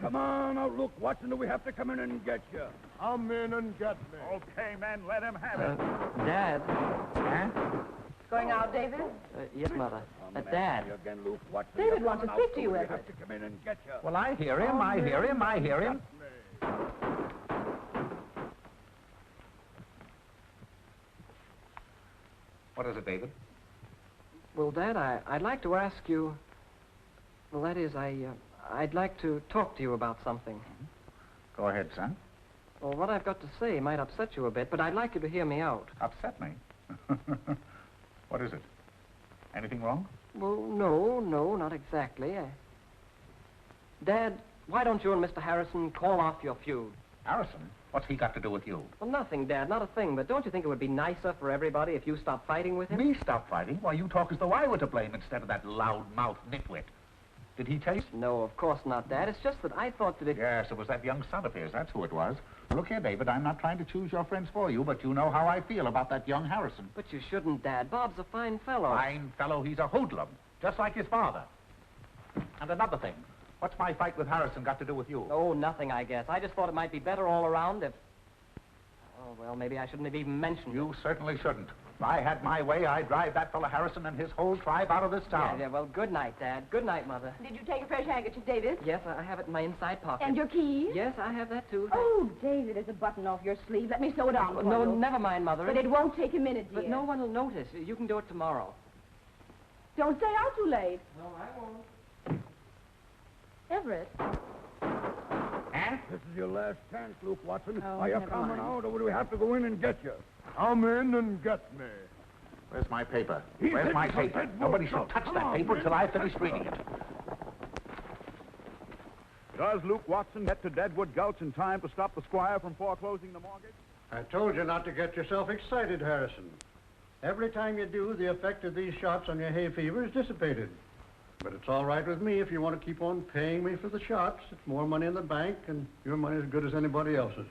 Come on out, Luke Watson, or we have to come in and get you. Come in and get me. Okay, men, let him have it. Dad. Huh? Going out, David? Yes, Mother. Dad. Again, Luke Watson. David wants to speak to you, Everett. We have to come in and get you. Well, I hear him, I hear him, I hear him. What is it, David? Well, Dad, I'd like to ask you... Well, that is, I'd like to talk to you about something. Go ahead, son. Well, what I've got to say might upset you a bit, but I'd like you to hear me out. Upset me? What is it? Anything wrong? Well, no, not exactly. Dad, why don't you and Mr. Harrison call off your feud? Harrison? What's he got to do with you? Well, nothing, Dad, not a thing, but don't you think it would be nicer for everybody if you stopped fighting with him? Me stop fighting? Why, you talk as though I were to blame instead of that loud-mouthed nitwit. Did he tell you? No, of course not, Dad. It's just that I thought that it... Yes, it was that young son of his. That's who it was. Look here, David, I'm not trying to choose your friends for you, but you know how I feel about that young Harrison. But you shouldn't, Dad. Bob's a fine fellow. Fine fellow? He's a hoodlum, just like his father. And another thing, what's my fight with Harrison got to do with you? Oh, nothing, I guess. I just thought it might be better all around if... Oh, well, maybe I shouldn't have even mentioned You it. certainly shouldn't. If I had my way, I'd drive that fellow Harrison and his whole tribe out of this town. Yeah, well, good night, Dad. Good night, Mother. Did you take a fresh handkerchief, David? Yes, I have it in my inside pocket. And your keys? Yes, I have that, too. Oh, David, there's a button off your sleeve. Let me sew it on for No, you. never mind, Mother. But it won't take a minute, dear. But no one will notice. You can do it tomorrow. Don't stay out too late. No, I won't. Everett. This is your last chance, Luke Watson. Oh, Are you never coming mind. out, or do we have to go in and get you? Come in and get me. Where's my paper? He Where's said my you paper? said Nobody no, should touch come that on, paper man. until I finish reading it. Does Luke Watson get to Deadwood Gulch in time to stop the squire from foreclosing the mortgage? I told you not to get yourself excited, Harrison. Every time you do, the effect of these shots on your hay fever is dissipated. But it's all right with me if you want to keep on paying me for the shots. It's more money in the bank, and your money's as good as anybody else's.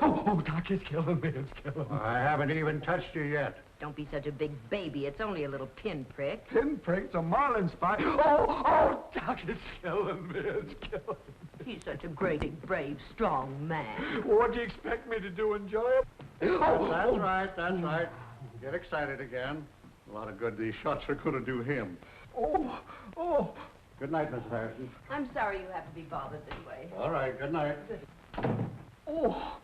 Oh, Doc, it's killing me. It's killing me. I haven't even touched you yet. Don't be such a big baby. It's only a little pinprick. Pinprick's a marlin spot. Oh, Doc, it's killing me. It's killing me. He's such a great, big, brave, strong man. What do you expect me to do, enjoy it? Oh, that's right. Get excited again. A lot of good these shots are going to do him. Oh. Good night, Mrs. Harrison. I'm sorry you have to be bothered this way. All right, good night. Oh.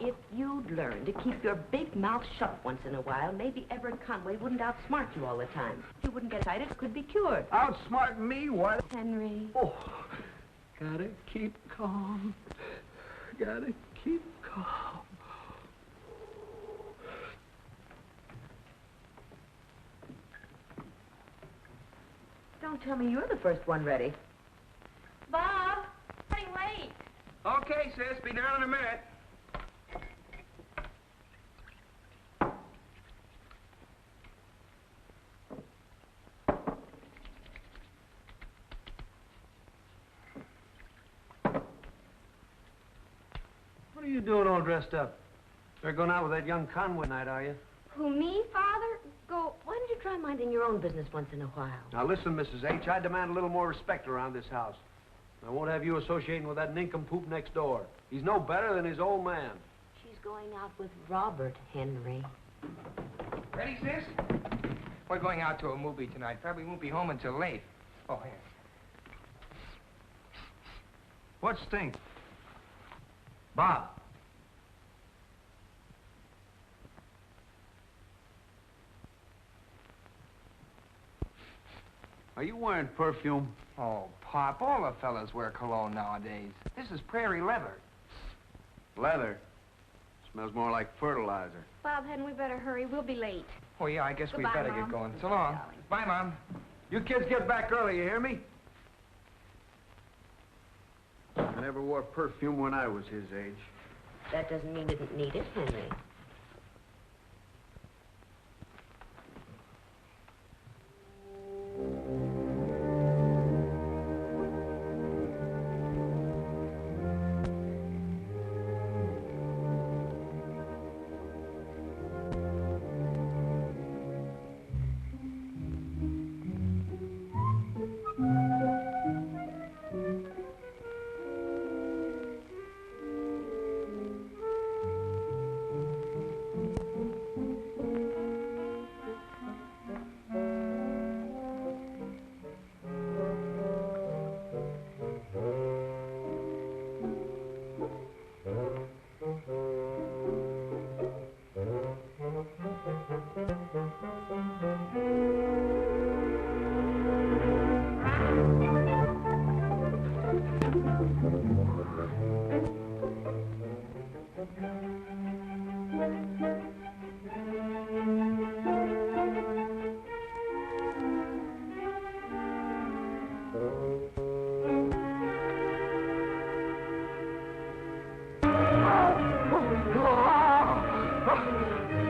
If you'd learn to keep your big mouth shut once in a while, maybe Everett Conway wouldn't outsmart you all the time. If you wouldn't get excited, it could be cured. Outsmart me, what? Henry. Oh, gotta keep calm. Gotta keep calm. Don't tell me you're the first one ready. Bob, running late. Okay, sis. Be down in a minute. What are you doing all dressed up? You're going out with that young Conway night, are you? Who, me, Father? Go. Why don't you try minding your own business once in a while? Now listen, Mrs. H, I demand a little more respect around this house. I won't have you associating with that nincompoop next door. He's no better than his old man. She's going out with Robert, Henry. Ready, sis? We're going out to a movie tonight. Probably won't be home until late. Oh, here. What stinks? Bob. Are you wearing perfume? Oh, Pop, all the fellas wear cologne nowadays. This is prairie leather. Leather. Smells more like fertilizer. Bob, hadn't we better hurry? We'll be late. Oh, yeah, I guess we Goodbye, better Mom. get going. So long. Darling. Bye, Mom. You kids get back early, you hear me? I never wore perfume when I was his age. That doesn't mean you didn't need it, Henry.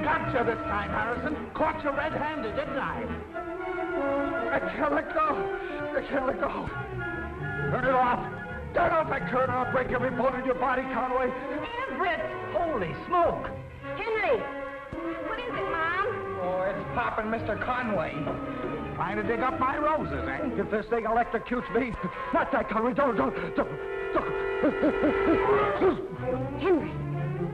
Gotcha this time, Harrison. Caught you red-handed, didn't I? I can't let go. I can't let go. Turn it off. Turn off that curtain. I'll break every bone in your body, Conway. Everett! Holy smoke. Henry! What is it, Mom? Oh, it's Pop and Mr. Conway. Trying to dig up my roses, eh? If this thing electrocutes me. Not that, Conway. Don't. Henry,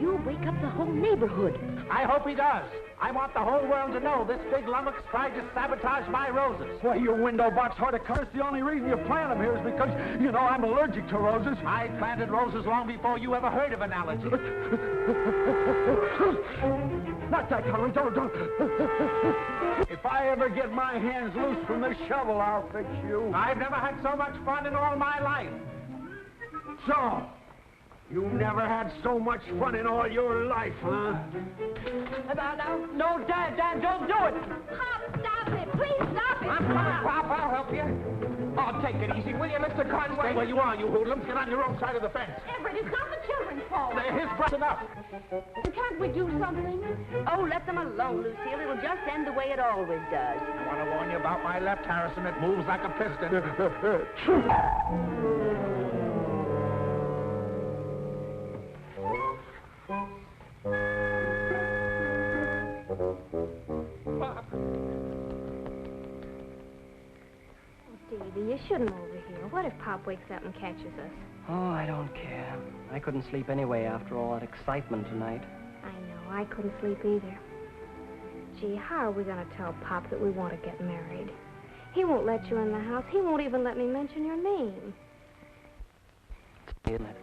you'll wake up the whole neighborhood. I hope he does. I want the whole world to know this big lummox tried to sabotage my roses. Why, you window box horticulturist, the only reason you plant them here is because, you know, I'm allergic to roses. I planted roses long before you ever heard of an allergy. Not that, Conway. Don't. If I ever get my hands loose from this shovel, I'll fix you. I've never had so much fun in all my life. So, you never had so much fun in all your life, huh? No, Dad, don't do it! Pop, stop it! Please stop it! I'm coming, Pop. I'll help you. Oh, take it easy, will you, Mr. Conway? Stay where you are, you hoodlums. Get on your own side of the fence. Everett, it's not the children's fault. They're his breath enough. Can't we do something? Oh, let them alone, Lucille. It'll just end the way it always does. I want to warn you about my left, Harrison. It moves like a piston. Davy, you shouldn't over here. What if Pop wakes up and catches us? Oh, I don't care. I couldn't sleep anyway after all that excitement tonight. I know. I couldn't sleep either. Gee, how are we going to tell Pop that we want to get married? He won't let you in the house. He won't even let me mention your name. Isn't it?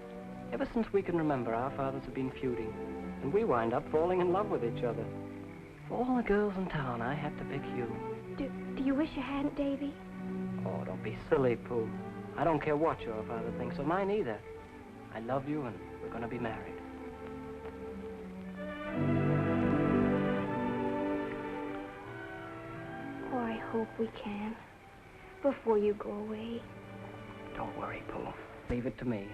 Ever since we can remember, our fathers have been feuding, and we wind up falling in love with each other. For all the girls in town, I had to pick you. Do you wish you hadn't, Davy? Oh, don't be silly, Pooh. I don't care what your father thinks, or mine either. I love you, and we're going to be married. Oh, I hope we can. Before you go away. Don't worry, Pooh. Leave it to me.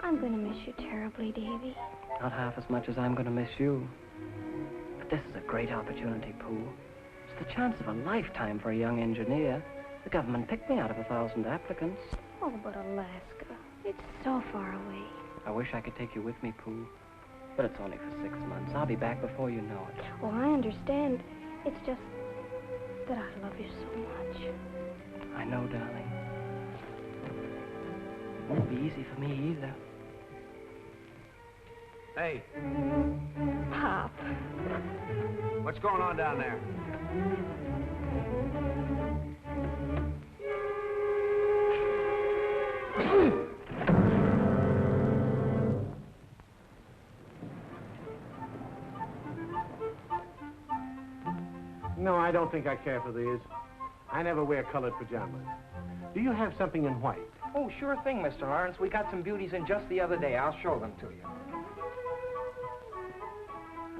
I'm going to miss you terribly, Davy. Not half as much as I'm going to miss you. But this is a great opportunity, Pooh. It's the chance of a lifetime for a young engineer. The government picked me out of 1,000 applicants. Oh, but Alaska. It's so far away. I wish I could take you with me, Pooh. But it's only for 6 months. I'll be back before you know it. Well, I understand. It's just that I love you so much. I know, darling. It won't be easy for me either. Hey, Pop. what's going on down there? No, I don't think I care for these. I never wear colored pajamas. Do you have something in white? Oh, sure thing, Mr. Lawrence. We got some beauties in just the other day. I'll show them to you.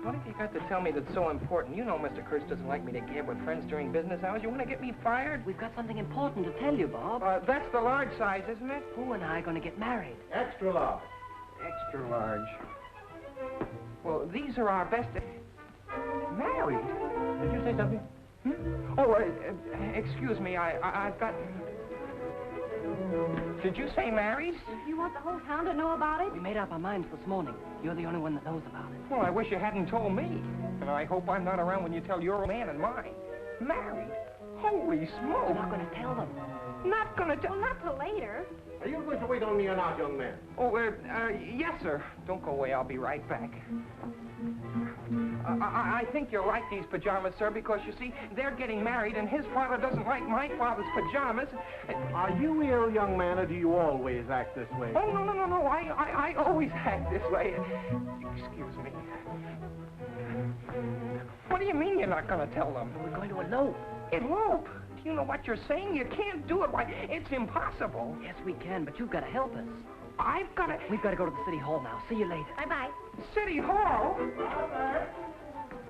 What have you got to tell me that's so important? You know Mr. Kurtz doesn't like me to gab with friends during business hours. You want to get me fired? We've got something important to tell you, Bob. That's the large size, isn't it? Pooh and I are going to get married. Extra large. Extra large. Well, these are our best... Married? Did you say something? Hmm? Oh, excuse me. I've got... Did you say married? You want the whole town to know about it? We made up our minds this morning. You're the only one that knows about it. Well, I wish you hadn't told me. And I hope I'm not around when you tell your man and mine. Married? Holy smoke. We're not going to tell them. Not gonna tell... Well, not till later. Are you going to wait on me or not, young man? Oh, yes, sir. Don't go away. I'll be right back. I think you'll like these pajamas, sir, because, you see, they're getting married, and his father doesn't like my father's pajamas. Are you ill, young man, or do you always act this way? Oh, no. I always act this way. Excuse me. What do you mean you're not going to tell them? We're going to elope. Elope? Do you know what you're saying? You can't do it. Why, it's impossible. Yes, we can, but you've got to help us. I've got to... We've got to go to the city hall now. See you later. Bye-bye. City Hall?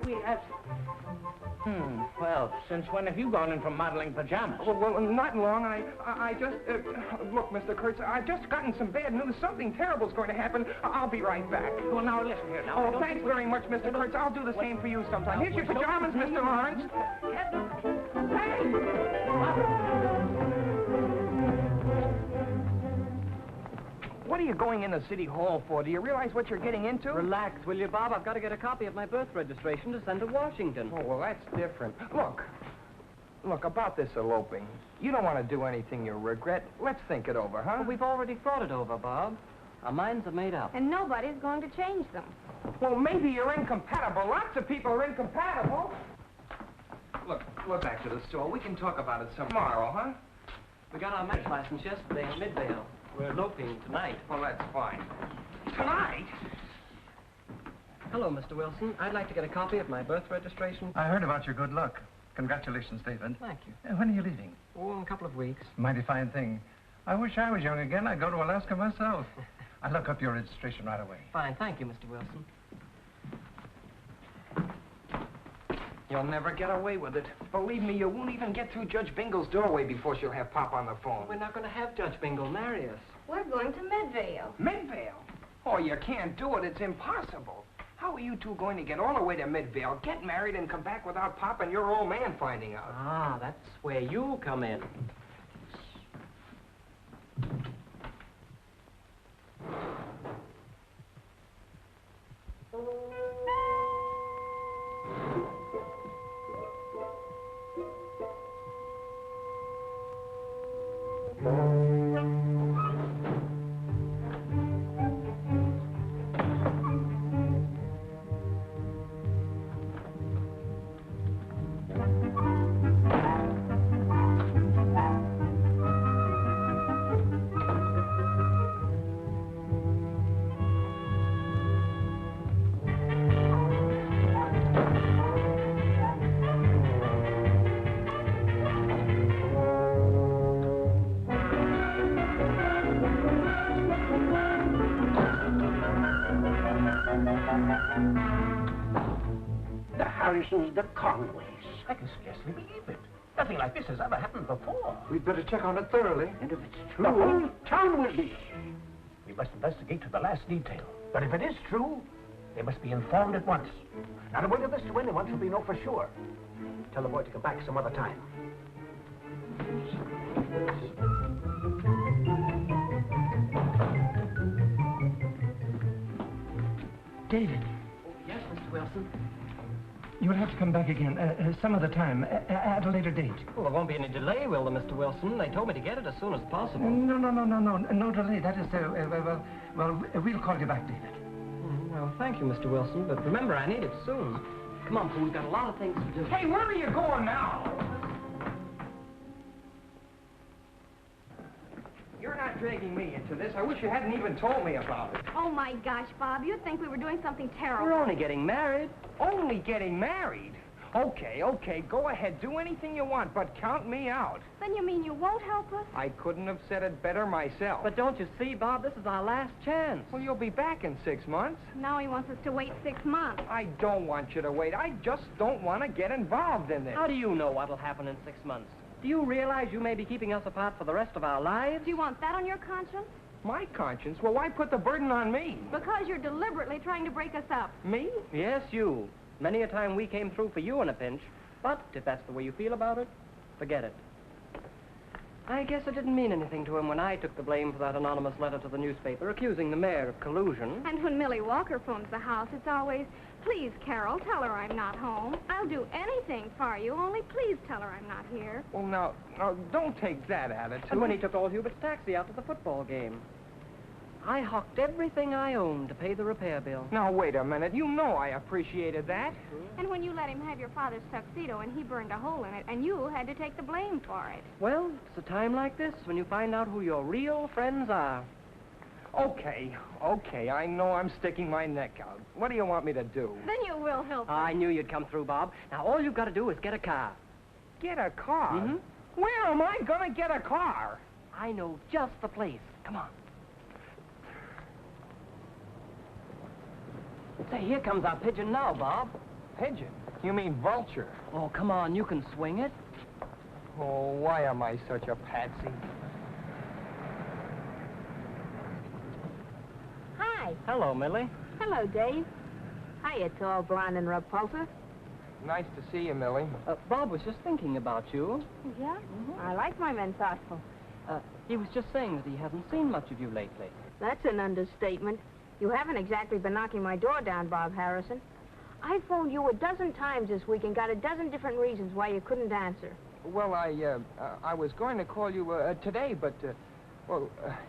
We have... Well, since when have you gone in for modeling pajamas? Well, not long. I just... look, Mr. Kurtz, I've just gotten some bad news. Something terrible's going to happen. I'll be right back. Well, now, listen here. Now, Oh, thanks very much, Mr. Kurtz. I'll do the same for you sometime. Here's your pajamas, Mr. Lawrence. What are you going in the city hall for? Do you realize what you're getting into? Relax, will you, Bob? I've got to get a copy of my birth registration to send to Washington. Oh, well, that's different. Look, about this eloping. You don't want to do anything you'll regret. Let's think it over, huh? Well, we've already thought it over, Bob. Our minds are made up. And nobody's going to change them. Well, maybe you're incompatible. Lots of people are incompatible. Look, we're back to the store. We can talk about it tomorrow, huh? We got our match license yesterday in Midvale. We're eloping tonight. Well, that's fine. Tonight? Hello, Mr. Wilson. I'd like to get a copy of my birth registration. I heard about your good luck. Congratulations, David. Thank you. When are you leaving? Oh, in a couple of weeks. Mighty fine thing. I wish I was young again. I'd go to Alaska myself. I'll look up your registration right away. Fine. Thank you, Mr. Wilson. You'll never get away with it. Believe me, you won't even get through Judge Bingle's doorway before she'll have Pop on the phone. We're not going to have Judge Bingle marry us. We're going to Midvale. Midvale? Oh, you can't do it. It's impossible. How are you two going to get all the way to Midvale, get married, and come back without Pop and your old man finding out? Ah, that's where you come in. The Harrisons, the Conways. I can scarcely believe it. Nothing like this has ever happened before. We'd better check on it thoroughly. And if it's true, the whole town will be. We must investigate to the last detail. But if it is true, they must be informed at once. Not a word of this to anyone till we know for sure. Tell the boy to come back some other time. David. Oh, yes, Mr. Wilson. You'll have to come back again some other time, at a later date. Well, there won't be any delay, will there, Mr. Wilson? They told me to get it as soon as possible. No delay. That is, we'll call you back, David. Well, thank you, Mr. Wilson, but remember, I need it soon. Come on, Pooh, we've got a lot of things to do. Hey, where are you going now? You're not dragging me into this. I wish you hadn't even told me about it. Oh, my gosh, Bob, you'd think we were doing something terrible. We're only getting married. Only getting married? Okay, go ahead. Do anything you want, but count me out. Then you mean you won't help us? I couldn't have said it better myself. But don't you see, Bob, this is our last chance. Well, you'll be back in 6 months. Now he wants us to wait 6 months. I don't want you to wait. I just don't want to get involved in this. How do you know what'll happen in 6 months? Do you realize you may be keeping us apart for the rest of our lives? Do you want that on your conscience? My conscience? Well, why put the burden on me? Because you're deliberately trying to break us up. Me? Yes, you. Many a time we came through for you in a pinch. But if that's the way you feel about it, forget it. I guess it didn't mean anything to him when I took the blame for that anonymous letter to the newspaper accusing the mayor of collusion. And when Millie Walker phones the house, it's always, please, Carol, tell her I'm not home. I'll do anything for you, only please tell her I'm not here. Well, now, don't take that attitude. And when he took old Hubert's taxi out to the football game, I hocked everything I owned to pay the repair bill. Now, wait a minute. You know I appreciated that. And when you let him have your father's tuxedo and he burned a hole in it, and you had to take the blame for it. Well, it's a time like this when you find out who your real friends are. Okay, I know I'm sticking my neck out. What do you want me to do? Then you will help us. I knew you'd come through, Bob. Now, all you've got to do is get a car. Get a car? Mm-hmm. Where am I going to get a car? I know just the place. Come on. Say, here comes our pigeon now, Bob. Pigeon? You mean vulture? Oh, come on, you can swing it. Oh, why am I such a patsy? Hi. Hello, Millie. Hello, Dave. Hiya, tall, blonde, and repulsive. Nice to see you, Millie. Bob was just thinking about you. Yeah? I like my men thoughtful. He was just saying that he hasn't seen much of you lately. That's an understatement. You haven't exactly been knocking my door down, Bob Harrison. I phoned you a dozen times this week and got a dozen different reasons why you couldn't answer. Well, I was going to call you today, but,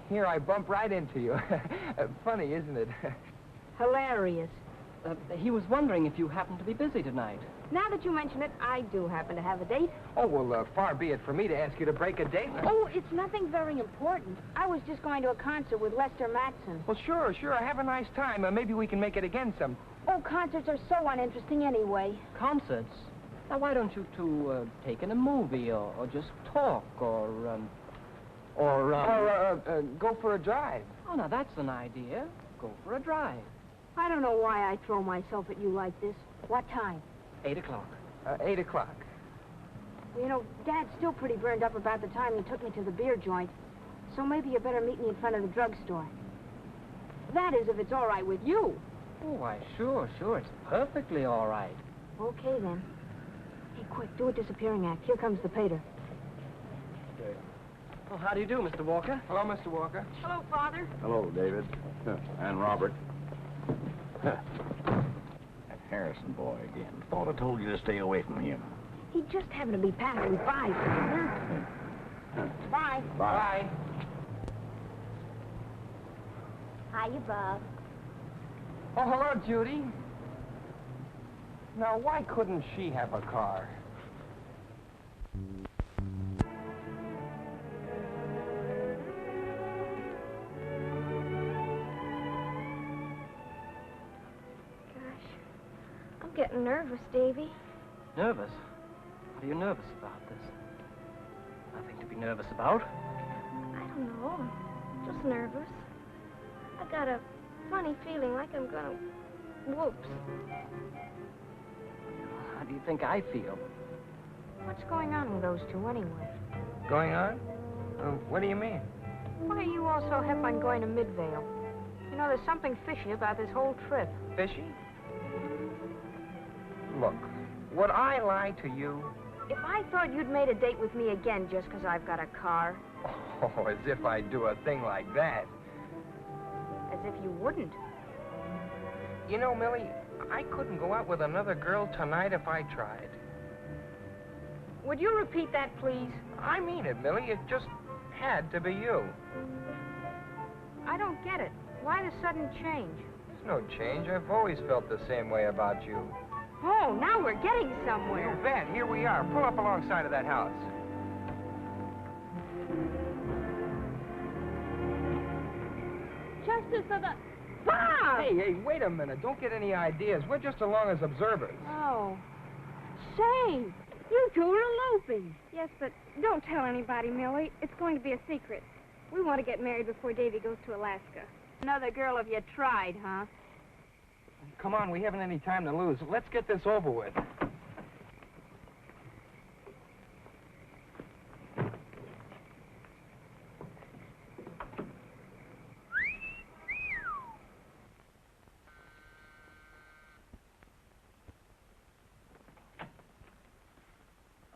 here I bump right into you. Funny, isn't it? Hilarious. He was wondering if you happened to be busy tonight. Now that you mention it, I do happen to have a date. Oh, well, far be it for me to ask you to break a date. Oh, it's nothing very important. I was just going to a concert with Lester Matson. Well, sure. Have a nice time. Maybe we can make it again some. Oh, concerts are so uninteresting anyway. Concerts? Now, why don't you two take in a movie or just talk or go for a drive? Oh, now, that's an idea. Go for a drive. I don't know why I throw myself at you like this. What time? 8 o'clock. 8 o'clock. You know, Dad's still pretty burned up about the time you took me to the beer joint. So maybe you better meet me in front of the drugstore. That is, if it's all right with you. Oh, why, sure. It's perfectly all right. Okay, then. Hey, quick, do a disappearing act. Here comes the pater. Well, how do you do, Mr. Walker? Hello, Mr. Walker. Hello, Father. Hello, David. And Robert. That Harrison boy again. Thought I told you to stay away from him. He just happened to be passing by, Father. Bye. Bye. Hiya, Bob. Oh, hello, Judy. Now, why couldn't she have a car? I'm getting nervous, Davy. Nervous? What are you nervous about this? Nothing to be nervous about. I don't know. I'm just nervous. I got a funny feeling like I'm gonna... Whoops. How do you think I feel? What's going on with those two, anyway? Going on? What do you mean? Why are you all so hep on going to Midvale? You know, there's something fishy about this whole trip. Fishy? Look, would I lie to you? If I thought you'd made a date with me again just because I've got a car... Oh, as if I'd do a thing like that. As if you wouldn't. You know, Millie, I couldn't go out with another girl tonight if I tried. Would you repeat that, please? I mean it, Millie. It just had to be you. I don't get it. Why the sudden change? There's no change. I've always felt the same way about you. Oh, now we're getting somewhere. You bet. Here we are. Pull up alongside of that house. Justice of the... Bob! Hey, wait a minute. Don't get any ideas. We're just along as observers. Oh. Say, you two are eloping. Yes, but don't tell anybody, Millie. It's going to be a secret. We want to get married before Davy goes to Alaska. Another girl of you tried, huh? Come on, we haven't any time to lose. Let's get this over with.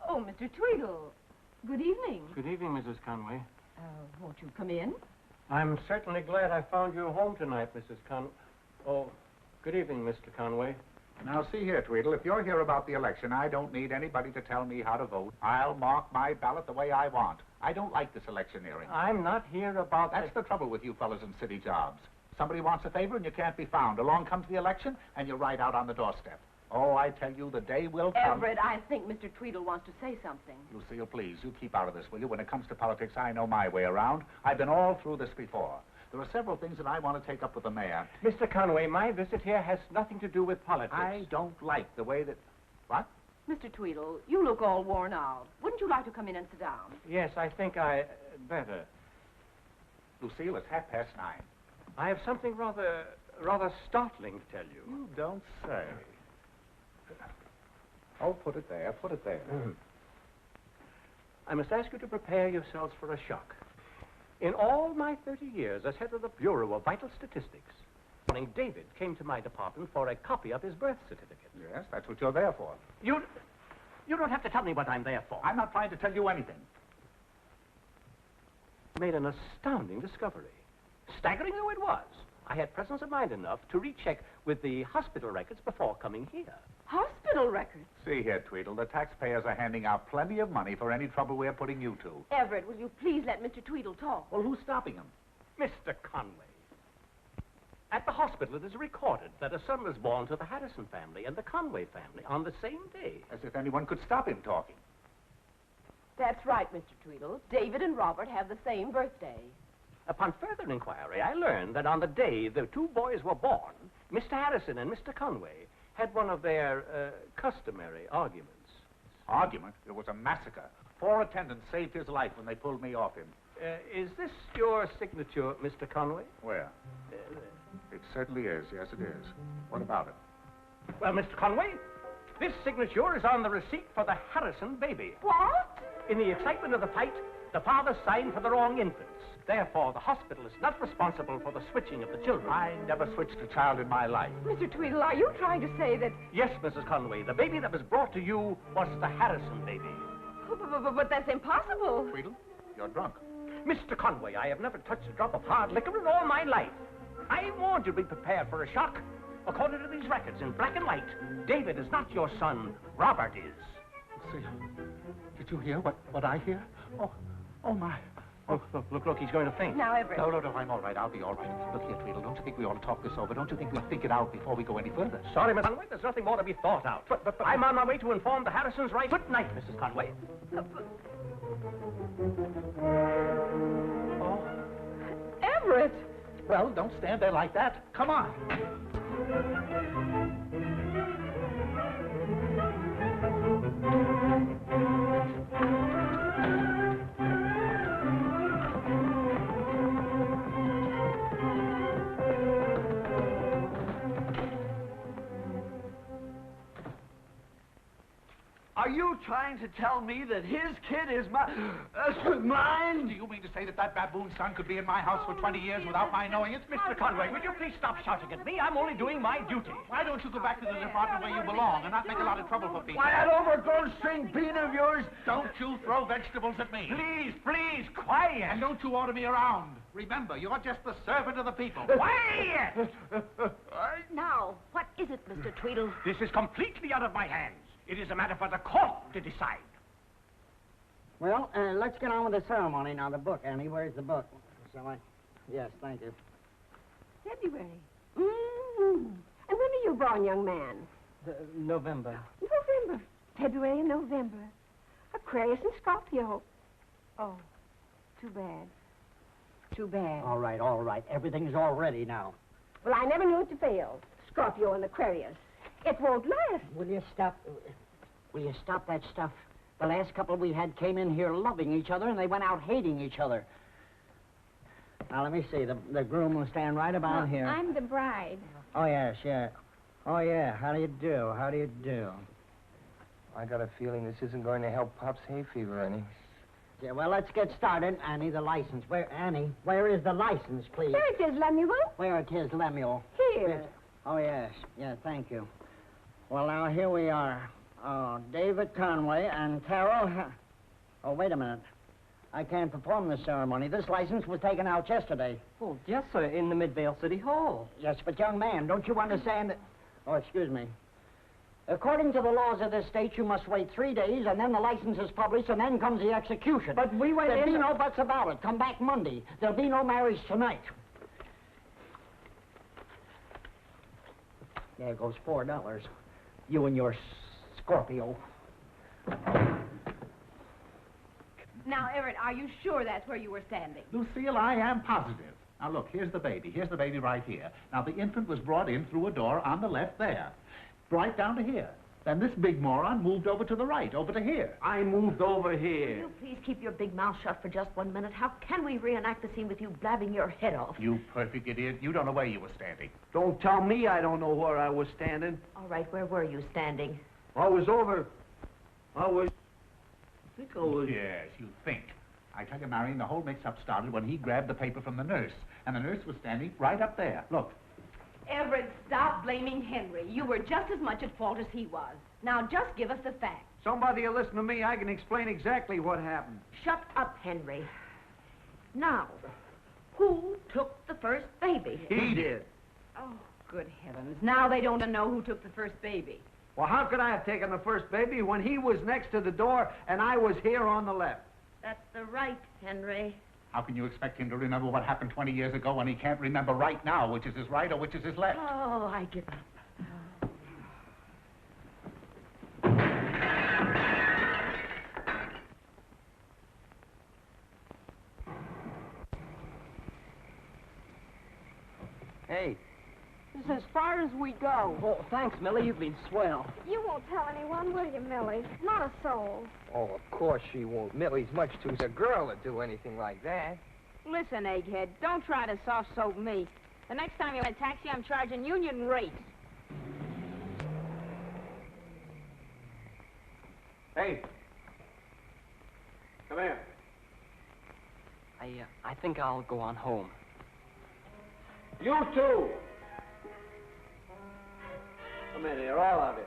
Oh, Mr. Tweedle. Good evening. Good evening, Mrs. Conway. Won't you come in? I'm certainly glad I found you home tonight, Mrs. Conway. Oh, good evening, Mr. Conway. Now, see here, Tweedle, if you're here about the election, I don't need anybody to tell me how to vote. I'll mark my ballot the way I want. I don't like this electioneering. I'm not here about That's the trouble with you fellas in city jobs. Somebody wants a favor and you can't be found. Along comes the election and you're right out on the doorstep. Oh, I tell you, the day will come. Everett, I think Mr. Tweedle wants to say something. Lucille, please, you keep out of this, will you? When it comes to politics, I know my way around. I've been all through this before. There are several things that I want to take up with the mayor. Mr. Conway, my visit here has nothing to do with politics. I don't like the way that... What? Mr. Tweedle, you look all worn out. Wouldn't you like to come in and sit down? Yes, I think I better. Lucille, it's 9:30. I have something rather startling to tell you. You don't say. Oh, put it there, put it there. I must ask you to prepare yourselves for a shock. In all my 30 years as head of the Bureau of Vital Statistics, morning David came to my department for a copy of his birth certificate. Yes, that's what you're there for. You don't have to tell me what I'm there for. I'm not trying to tell you anything. Made an astounding discovery. Staggering though it was, I had presence of mind enough to recheck with the hospital records before coming here. Hospital records? See here, Tweedle, the taxpayers are handing out plenty of money for any trouble we're putting you to. Everett, will you please let Mr. Tweedle talk? Well, who's stopping him? Mr. Conway. At the hospital, it is recorded that a son was born to the Harrison family and the Conway family on the same day. As if anyone could stop him talking. That's right, Mr. Tweedle. David and Robert have the same birthday. Upon further inquiry, I learned that on the day the two boys were born, Mr. Harrison and Mr. Conway had one of their customary arguments. Argument? It was a massacre. 4 attendants saved his life when they pulled me off him. Is this your signature, Mr. Conway? Where? It certainly is. Yes, it is. What about it? Well, Mr. Conway, this signature is on the receipt for the Harrison baby. What? In the excitement of the fight, the father signed for the wrong infants. Therefore, the hospital is not responsible for the switching of the children. I never switched a child in my life. Mr. Tweedle, are you trying to say that... Yes, Mrs. Conway. The baby that was brought to you was the Harrison baby. But that's impossible. Tweedle, you're drunk. Mr. Conway, I have never touched a drop of hard liquor in all my life. I warned you to be prepared for a shock. According to these records, in black and white, David is not your son. Robert is. See, did you hear what I hear? Oh, my. Oh, look, he's going to faint. Now, Everett. No, I'm all right. I'll be all right. Look here, Tweedle, don't you think we ought to talk this over? Don't you think we'll think it out before we go any further? Sorry, Miss Conway, there's nothing more to be thought out. But I'm on my way to inform the Harrisons right. Good night, Mrs. Conway. Oh. Everett! Well, don't stand there like that. Come on. Are you trying to tell me that his kid is mine? Do you mean to say that baboon son could be in my house for 20 years without my knowing it? Mr. Conway, would you please stop shouting at me? I'm only doing my duty. Why don't you go back to the department where you belong and not make a lot of trouble for people? Why, that overgrown string bean of yours... Don't you throw vegetables at me. Please, quiet. And don't you order me around. Remember, you're just the servant of the people. Quiet! Now, what is it, Mr. Tweedle? This is completely out of my hands. It is a matter for the court to decide. Well, let's get on with the ceremony now. The book, Annie. Where's the book? Shall I? Yes, thank you. February. And when are you born, young man? November. November. February and November. Aquarius and Scorpio. Oh, too bad. Too bad. All right. Everything's all ready now. Well, I never knew it to fail. Scorpio and Aquarius. It won't last. Will you stop? Will you stop that stuff? The last couple we had came in here loving each other, and they went out hating each other. Now, let me see. The groom will stand right about here. I'm the bride. Oh, yes, yeah. Oh, yeah. How do you do? How do you do? I got a feeling this isn't going to help Pop's hay fever any. Yeah, well, let's get started. Annie, the license. Annie, where is the license, please? There it is, Lemuel. Where it is, Lemuel? Here. Oh, yes. Yeah, thank you. Well, now, here we are. Oh, David Conway and Carol... Oh, wait a minute. I can't perform this ceremony. This license was taken out yesterday. Oh, yes, sir, in the Midvale City Hall. Yes, but young man, don't you understand that... Oh, excuse me. According to the laws of this state, you must wait 3 days, and then the license is published, and then comes the execution. But we went There'll in... be no buts about it. Come back Monday. There'll be no marriage tonight. There goes $4. You and your Scorpio. Now, Everett, are you sure that's where you were standing? Lucille, I am positive. Now, look, here's the baby. Here's the baby right here. Now, the infant was brought in through a door on the left there, right down to here. Then this big moron moved over to the right, over to here. I moved over Will here. you please keep your big mouth shut for just 1 minute? How can we reenact the scene with you blabbing your head off? You perfect idiot. You don't know where you were standing. Don't tell me I don't know where I was standing. All right, where were you standing? I was... I think I was... Yes, you think. I tell you, Marion, the whole mix-up started when he grabbed the paper from the nurse. And the nurse was standing right up there. Look. Everett, stop blaming Henry. You were just as much at fault as he was. Now, just give us the facts. Somebody will listen to me. I can explain exactly what happened. Shut up, Henry. Now, who took the first baby? He did. Oh, good heavens. Now they don't know who took the first baby. Well, how could I have taken the first baby when he was next to the door and I was here on the left? That's the right, Henry. How can you expect him to remember what happened 20 years ago when he can't remember right now which is his right or which is his left? Oh, I give up. Hey. This is as far as we go. Oh, thanks, Millie. You've been swell. You won't tell anyone, will you, Millie? Not a soul. Oh, of course she won't. Millie's much too a girl to do anything like that. Listen, egghead, don't try to soft soap me. The next time you get a taxi, I'm charging union rates. Hey. Come here. I think I'll go on home. You too. Come in here, all of you.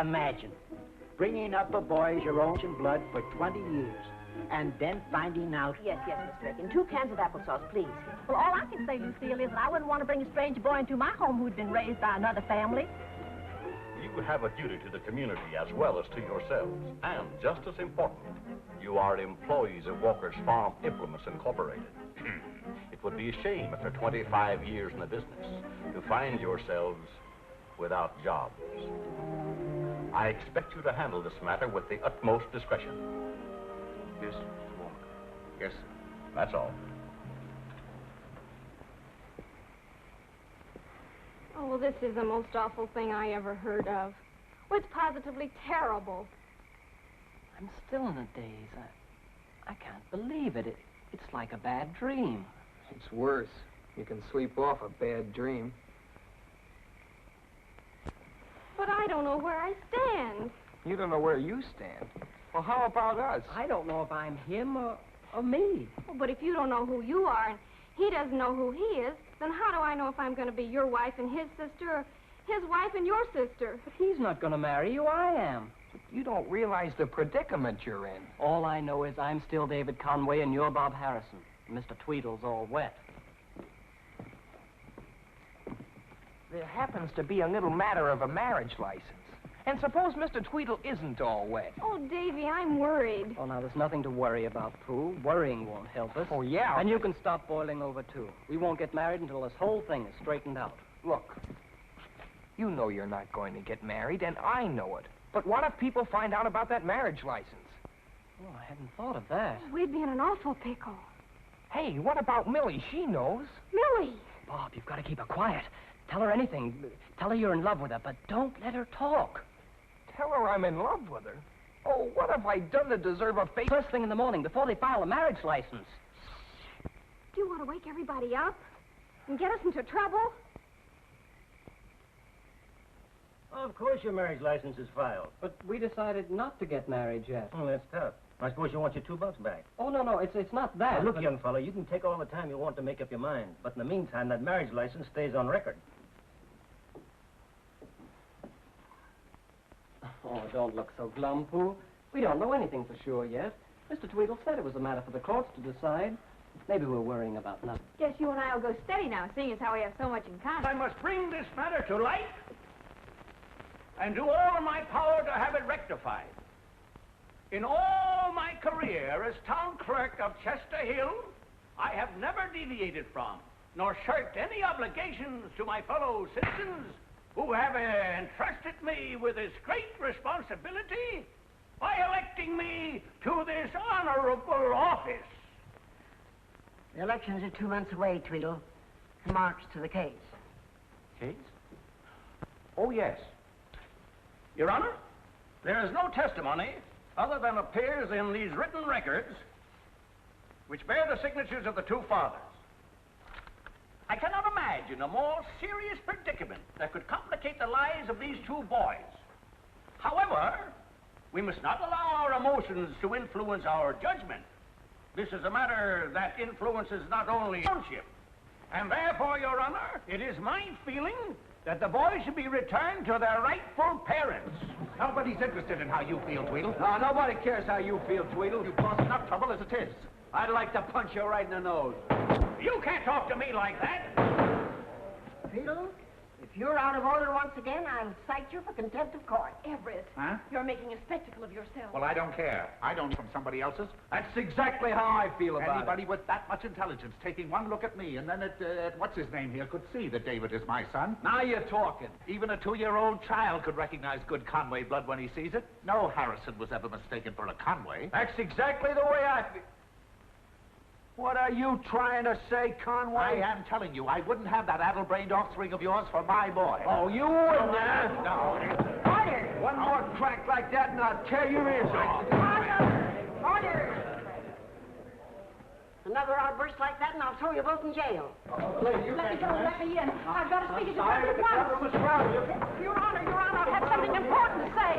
Imagine bringing up a boy as your own blood for 20 years and then finding out... Yes, Miss Rickon. 2 cans of applesauce, please. Well, all I can say, Lucille, is that I wouldn't want to bring a strange boy into my home who'd been raised by another family. You have a duty to the community as well as to yourselves. And just as important, you are employees of Walker's Farm Implements Incorporated. It would be a shame after 25 years in the business to find yourselves without jobs. I expect you to handle this matter with the utmost discretion. Yes, Mr. Walker. Yes, that's all. Oh, well, this is the most awful thing I ever heard of. Well, it's positively terrible. I'm still in a daze. I can't believe it. It's like a bad dream. It's worse. You can sleep off a bad dream. But I don't know where I stand. You don't know where you stand. Well, how about us? I don't know if I'm him or me. Oh, but if you don't know who you are and he doesn't know who he is, then how do I know if I'm going to be your wife and his sister or his wife and your sister? But he's not going to marry you. I am. You don't realize the predicament you're in. All I know is I'm still David Conway and you're Bob Harrison. Mr. Tweedle's all wet. There happens to be a little matter of a marriage license. And suppose Mr. Tweedle isn't all wet. Oh, Davy, I'm worried. Oh, now, there's nothing to worry about, Pooh. Worrying won't help us. Oh, yeah. And you can stop boiling over, too. We won't get married until this whole thing is straightened out. Look, you know you're not going to get married, and I know it. But what if people find out about that marriage license? Oh, I hadn't thought of that. We'd be in an awful pickle. Hey, what about Millie? She knows. Millie! Bob, you've got to keep her quiet. Tell her anything. Tell her you're in love with her, but don't let her talk. Tell her I'm in love with her. Oh, what have I done to deserve a fate? First thing in the morning, before they file a marriage license. Do you want to wake everybody up and get us into trouble? Oh, of course your marriage license is filed. But we decided not to get married yet. Oh, that's tough. I suppose you want your $2 back. Oh, no, it's not that. Now, look, young fellow, you can take all the time you want to make up your mind. But in the meantime, that marriage license stays on record. Oh, don't look so glum, Pooh. We don't know anything for sure yet. Mr. Tweedle said it was a matter for the courts to decide. Maybe we're worrying about nothing. Guess you and I will go steady now, seeing as how we have so much in common. I must bring this matter to light and do all in my power to have it rectified. In all my career as town clerk of Chester Hill, I have never deviated from nor shirked any obligations to my fellow citizens who have entrusted me with this great responsibility by electing me to this honorable office. The elections are 2 months away, Tweedle. Marks to the case. Case? Oh, yes. Your Honor, there is no testimony other than appears in these written records which bear the signatures of the two fathers. I cannot imagine a more serious predicament that could complicate the lives of these two boys. However, we must not allow our emotions to influence our judgment. This is a matter that influences not only township, and therefore, Your Honor, it is my feeling that the boys should be returned to their rightful parents. Nobody's interested in how you feel, Tweedle. No, nobody cares how you feel, Tweedle. You've caused enough trouble as it is. I'd like to punch you right in the nose. You can't talk to me like that. Tweedle, if you're out of order once again, I'll cite you for contempt of court. Everett, Huh? you're making a spectacle of yourself. Well, I don't care. I don't from somebody else's. That's exactly how I feel about Anybody with that much intelligence taking one look at me and then at what's his name here could see that David is my son. it. Now you're talking. Even a 2-year-old child could recognize good Conway blood when he sees it. No Harrison was ever mistaken for a Conway. That's exactly the way I feel. What are you trying to say, Conway? I am telling you, I wouldn't have that addle-brained offspring of yours for my boy. Oh, you wouldn't, huh? No. Order! One more crack like that and I'll tear your ears off. Order! Another outburst like that and I'll throw you both in jail. Let me go, let me in. I've got to speak to the judge at once. Your Honor, I have something important to say.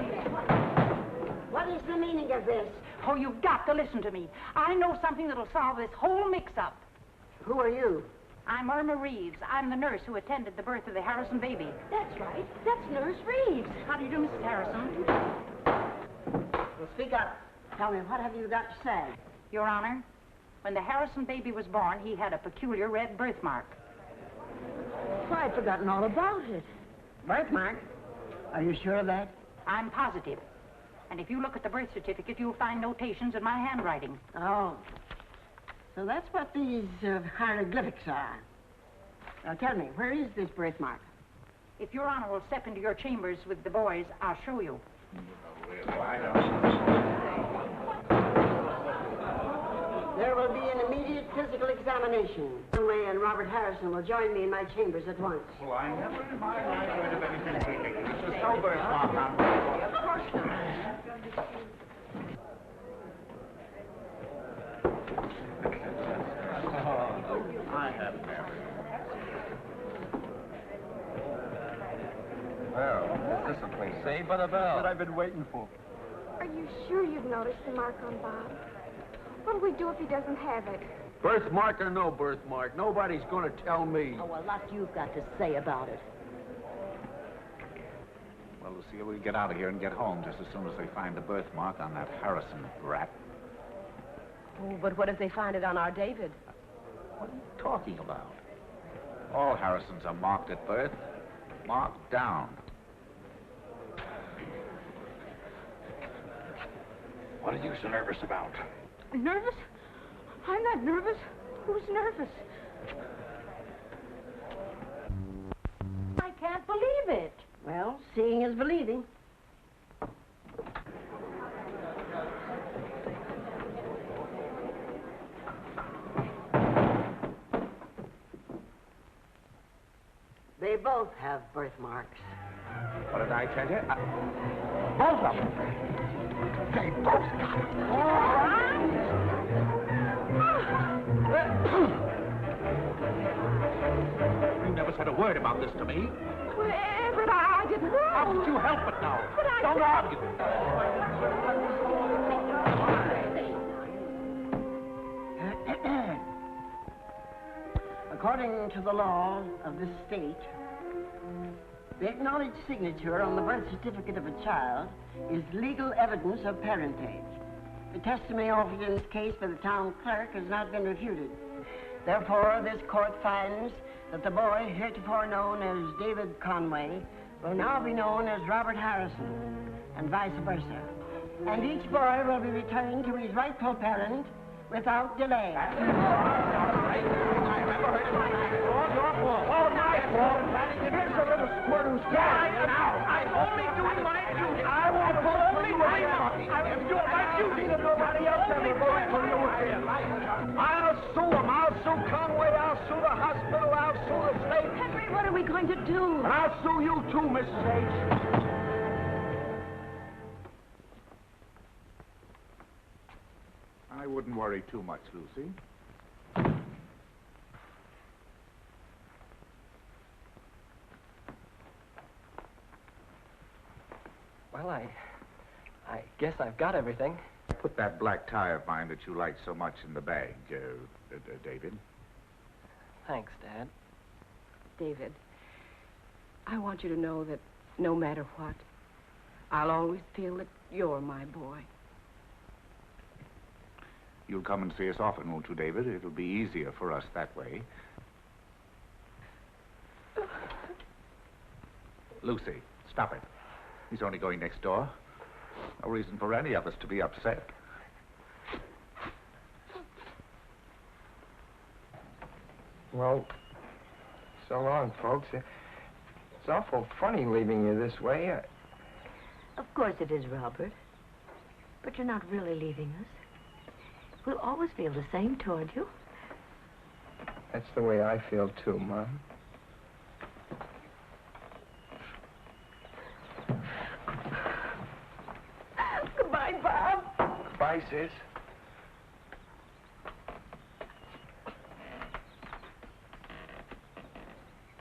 What is the meaning of this? Oh, you've got to listen to me. I know something that'll solve this whole mix-up. Who are you? I'm Irma Reeves. I'm the nurse who attended the birth of the Harrison baby. That's right. That's Nurse Reeves. How do you do, Mrs. Harrison? Well, speak up. Tell me, what have you got to say? Your Honor, when the Harrison baby was born, he had a peculiar red birthmark. Why, I'd forgotten all about it. Birthmark? Are you sure of that? I'm positive. And if you look at the birth certificate, you'll find notations in my handwriting. Oh. So that's what these hieroglyphics are. Now, tell me, where is this birthmark? If Your Honor will step into your chambers with the boys, I'll show you. There will be an immediate physical examination. Conway and Robert Harrison will join me in my chambers at once. Well, I never in my life heard of anything ridiculous. This is so very smart, Conway. Of course not. Saved by the bell. What I've been waiting for. Are you sure you've noticed the mark on Bob? What'll we do if he doesn't have it? Birthmark or no birthmark, nobody's going to tell me. Oh, a lot you've got to say about it. Well, Lucille, we'll get out of here and get home just as soon as they find the birthmark on that Harrison rat. Oh, but what if they find it on our David? What are you talking about? All Harrisons are marked at birth. Marked down. What are you so nervous about? Nervous? I'm not nervous. Who's nervous? I can't believe it. Well, seeing is believing. They both have birthmarks. What did I tell you? Both of them. They both got it. You never said a word about this to me. Well, Everett, I didn't know. How could you help it now? But I... Don't argue. According to the law of this state, the acknowledged signature on the birth certificate of a child is legal evidence of parentage. The testimony offered in this case by the town clerk has not been refuted. Therefore, this court finds that the boy heretofore known as David Conway will now be known as Robert Harrison, and vice versa. And each boy will be returned to his rightful parent without delay. All my fault. Here's a little squirt who's dying now. I'm only doing my duty. I want to only do my duty that nobody else ever going to do again. I'll sue him. I'll sue Conway. I'll sue the hospital. I'll sue the state. Henry, what are we going to do? And I'll sue you too, Mrs. H. I wouldn't worry too much, Lucy. Well, I guess I've got everything. Put that black tie of mine that you like so much in the bag, David. Thanks, Dad. David, I want you to know that no matter what, I'll always feel that you're my boy. You'll come and see us often, won't you, David? It'll be easier for us that way. Lucy, stop it. He's only going next door. No reason for any of us to be upset. Well, so long, folks. It's awful funny leaving you this way. Of course it is, Robert. But you're not really leaving us. We'll always feel the same toward you. That's the way I feel, too, Mom. Goodbye, Bob. Bye, sis.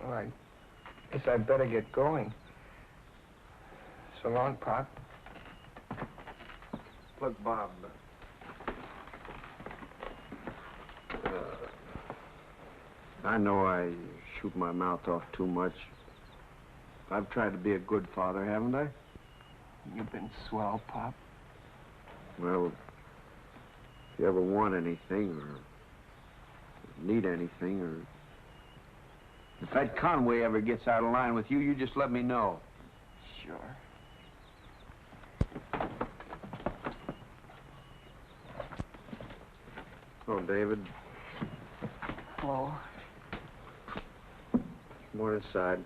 Well, I guess I'd better get going. So long, Pop. Look, Bob. I know I shoot my mouth off too much. I've tried to be a good father, haven't I? You've been swell, Pop. Well, if you ever want anything or need anything or... If that Conway ever gets out of line with you, you just let me know. Sure. Oh, David. Hello. Come on inside.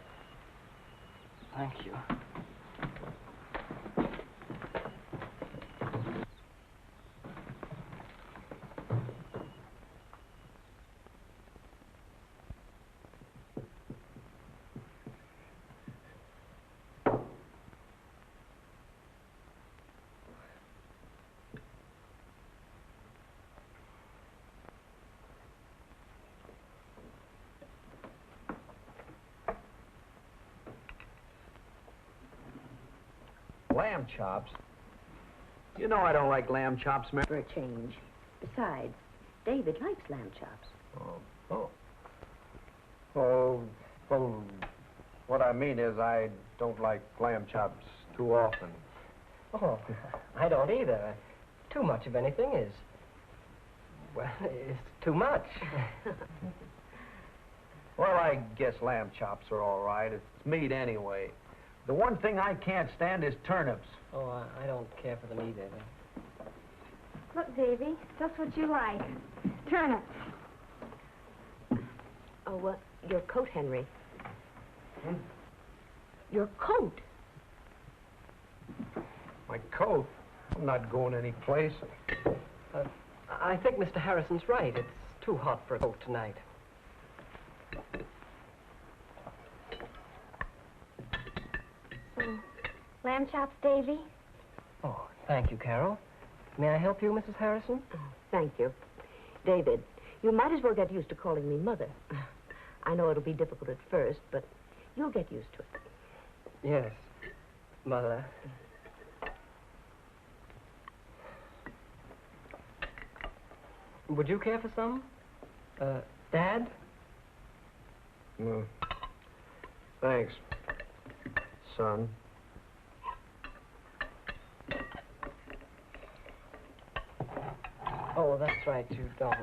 Thank you. Lamb chops? You know I don't like lamb chops, Mary. For a change. Besides, David likes lamb chops. Well, what I mean is I don't like lamb chops too often. Oh, I don't either. Too much of anything is... well, it's too much. Well, I guess lamb chops are all right. It's meat anyway. The one thing I can't stand is turnips. Oh, I don't care for them either. Look, Davy, just what you like. Turnips. Oh, your coat, Henry. Hmm? Your coat. My coat? I'm not going any place. I think Mr. Harrison's right. It's too hot for a coat tonight. Lamb chops, Davy? Oh, thank you, Carol. May I help you, Mrs. Harrison? Oh, thank you. David, you might as well get used to calling me Mother. I know it'll be difficult at first, but you'll get used to it. Yes, Mother. Would you care for some? Dad? No. Thanks, son. Oh, that's right, you don't.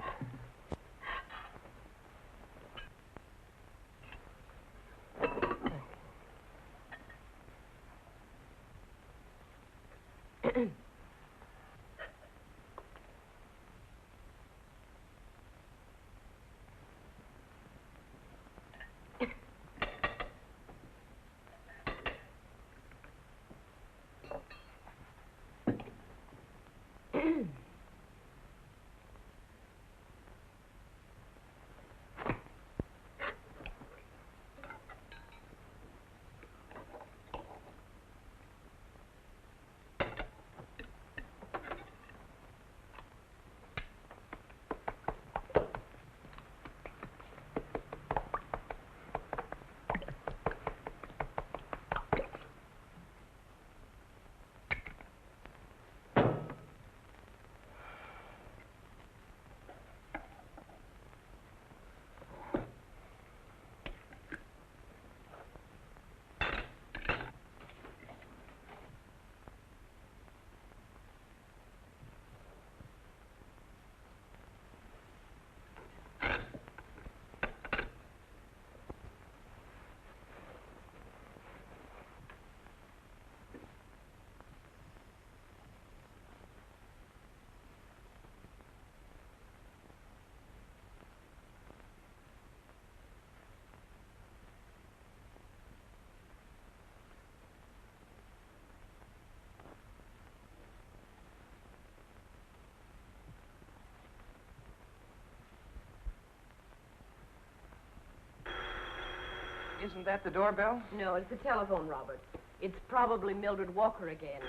Isn't that the doorbell? No, it's the telephone, Robert. It's probably Mildred Walker again.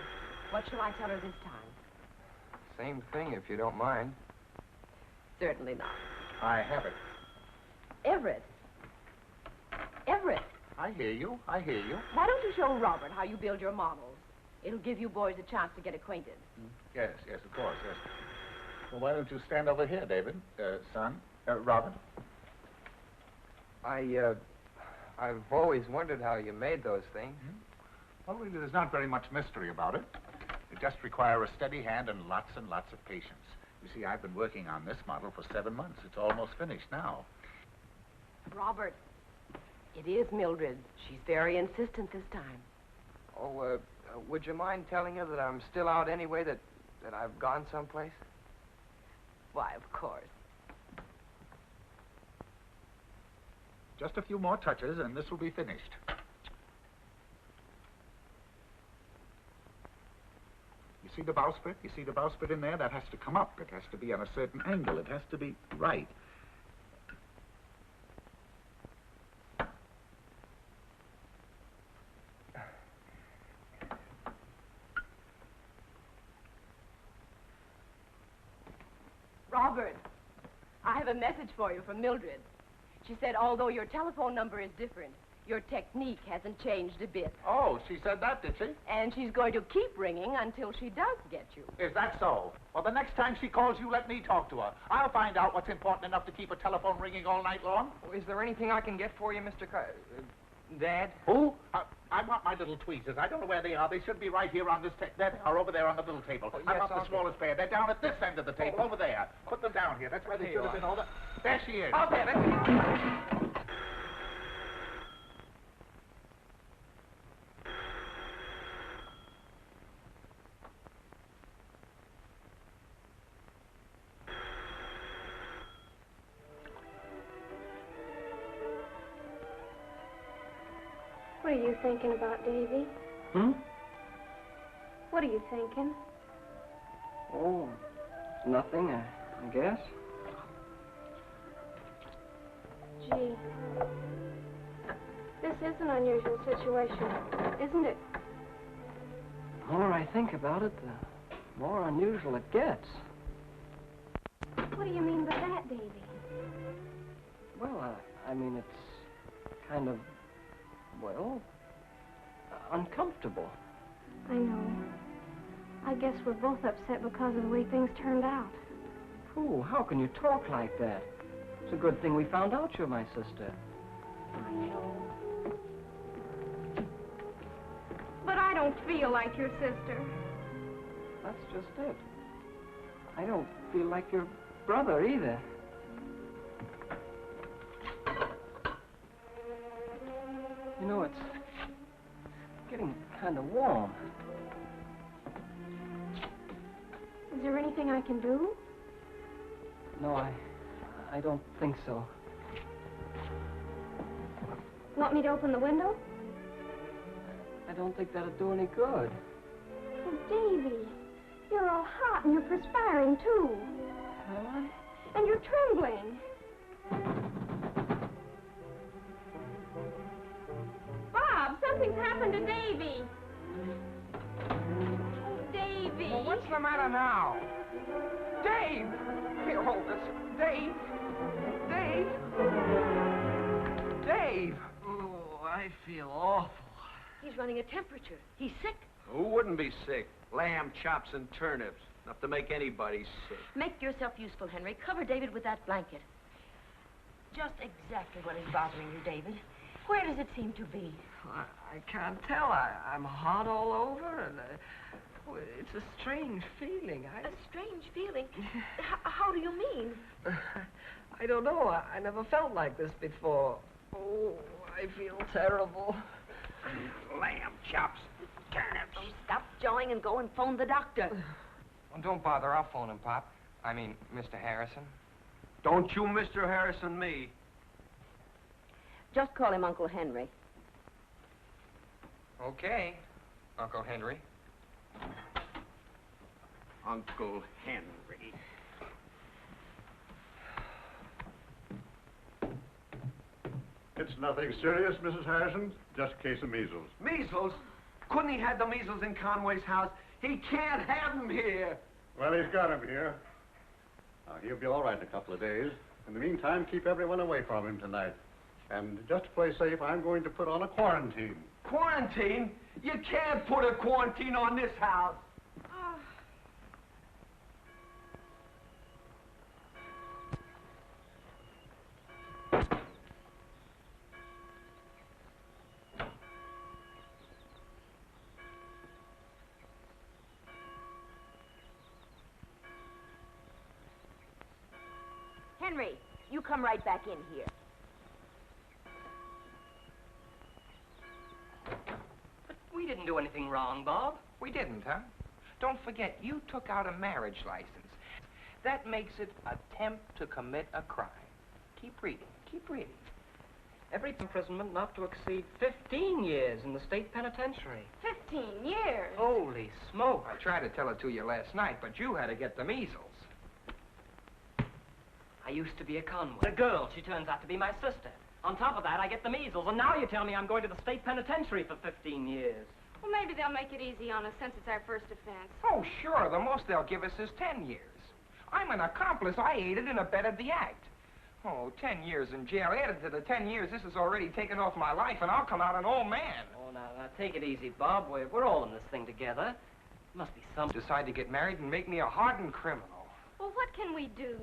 What shall I tell her this time? Same thing, if you don't mind. Certainly not. I have it. Everett. Everett, I hear you. I hear you. why don't you show Robert how you build your models? It'll give you boys a chance to get acquainted. Yes, yes, of course, yes. Well, why don't you stand over here, David, son? Robert? I've always wondered how you made those things. Well, really, there's not very much mystery about it. You just require a steady hand and lots of patience. You see, I've been working on this model for 7 months. It's almost finished now. Robert, it is Mildred. She's very insistent this time. Oh, would you mind telling her that I'm still out anyway, that I've gone someplace? Why, of course. Just a few more touches, and this will be finished. You see the bowsprit? You see the bowsprit in there? That has to come up. It has to be on a certain angle. It has to be right. Robert, I have a message for you from Mildred. She said although your telephone number is different, Your technique hasn't changed a bit. Oh, she said that, did she? And she's going to keep ringing until she does get you. Is that so? Well, the next time she calls you, let me talk to her. I'll find out what's important enough to keep a telephone ringing all night long. Oh, is there anything I can get for you, Dad? Who? I want my little tweezers. I don't know where they are. They should be right here on this table. There they are, over there on the little table. Oh, I yes, want the smallest pair. They're down at this end of the table, over there. Put them down here. That's where they should have been over. There she is. Okay, let's see. What are you thinking about, Davy? What are you thinking? Oh, nothing, I guess. Gee, this is an unusual situation, isn't it? The more I think about it, the more unusual it gets. What do you mean by that, Davy? Well, I mean, it's kind of, well, uncomfortable. I know. I guess we're both upset because of the way things turned out. Pooh, how can you talk like that? It's a good thing we found out you're my sister. I know. But I don't feel like your sister. That's just it. I don't feel like your brother either. You know, it's getting kind of warm. Is there anything I can do? No, I don't think so. Want me to open the window? I don't think that'd do any good. Oh, Davy, you're all hot and you're perspiring, too. Am I? And you're trembling. Bob, something's happened to Davy. Oh, Davy. Well, what's the matter now? Dave! Here, hold this. Dave! Dave! Dave! Oh, I feel awful. He's running a temperature. He's sick. Who wouldn't be sick? Lamb chops and turnips. Enough to make anybody sick. Make yourself useful, Henry. Cover David with that blanket. Just exactly what is bothering you, David. Where does it seem to be? I can't tell. I'm hot all over, and it's a strange feeling. A strange feeling? How do you mean? I don't know. I never felt like this before. Oh, I feel terrible. Lamb chops, turnips. Oh, stop jawing and go and phone the doctor. Well, don't bother. I'll phone him, Pop. I mean, Mr. Harrison. Don't you Mr. Harrison me. Just call him Uncle Henry. Okay, Uncle Henry. Uncle Henry. It's nothing serious, Mrs. Harrison. Just a case of measles. Measles? Couldn't he have the measles in Conway's house? He can't have them here. Well, he's got him here. Now, he'll be all right in a couple of days. In the meantime, keep everyone away from him tonight. And just to play safe, I'm going to put on a quarantine. Quarantine? You can't put a quarantine on this house. Henry, you come right back in here. But we didn't do anything wrong, Bob. We didn't, huh? Don't forget, you took out a marriage license. That makes it attempt to commit a crime. Keep reading. Keep reading. Every imprisonment not to exceed 15 years in the state penitentiary. 15 years? Holy smoke. I tried to tell it to you last night, but you had to get the measles. I used to be a Conway. The girl, she turns out to be my sister. On top of that, I get the measles, and now you tell me I'm going to the state penitentiary for 15 years. Well, maybe they'll make it easy on us since it's our first offense. Oh, sure. The most they'll give us is 10 years. I'm an accomplice. I aided and abetted the act. Oh, 10 years in jail. Added to the 10 years, this has already taken off my life, and I'll come out an old man. Oh, now, take it easy, Bob. We're all in this thing together. Must be some... Decide to get married and make me a hardened criminal. Well, what can we do?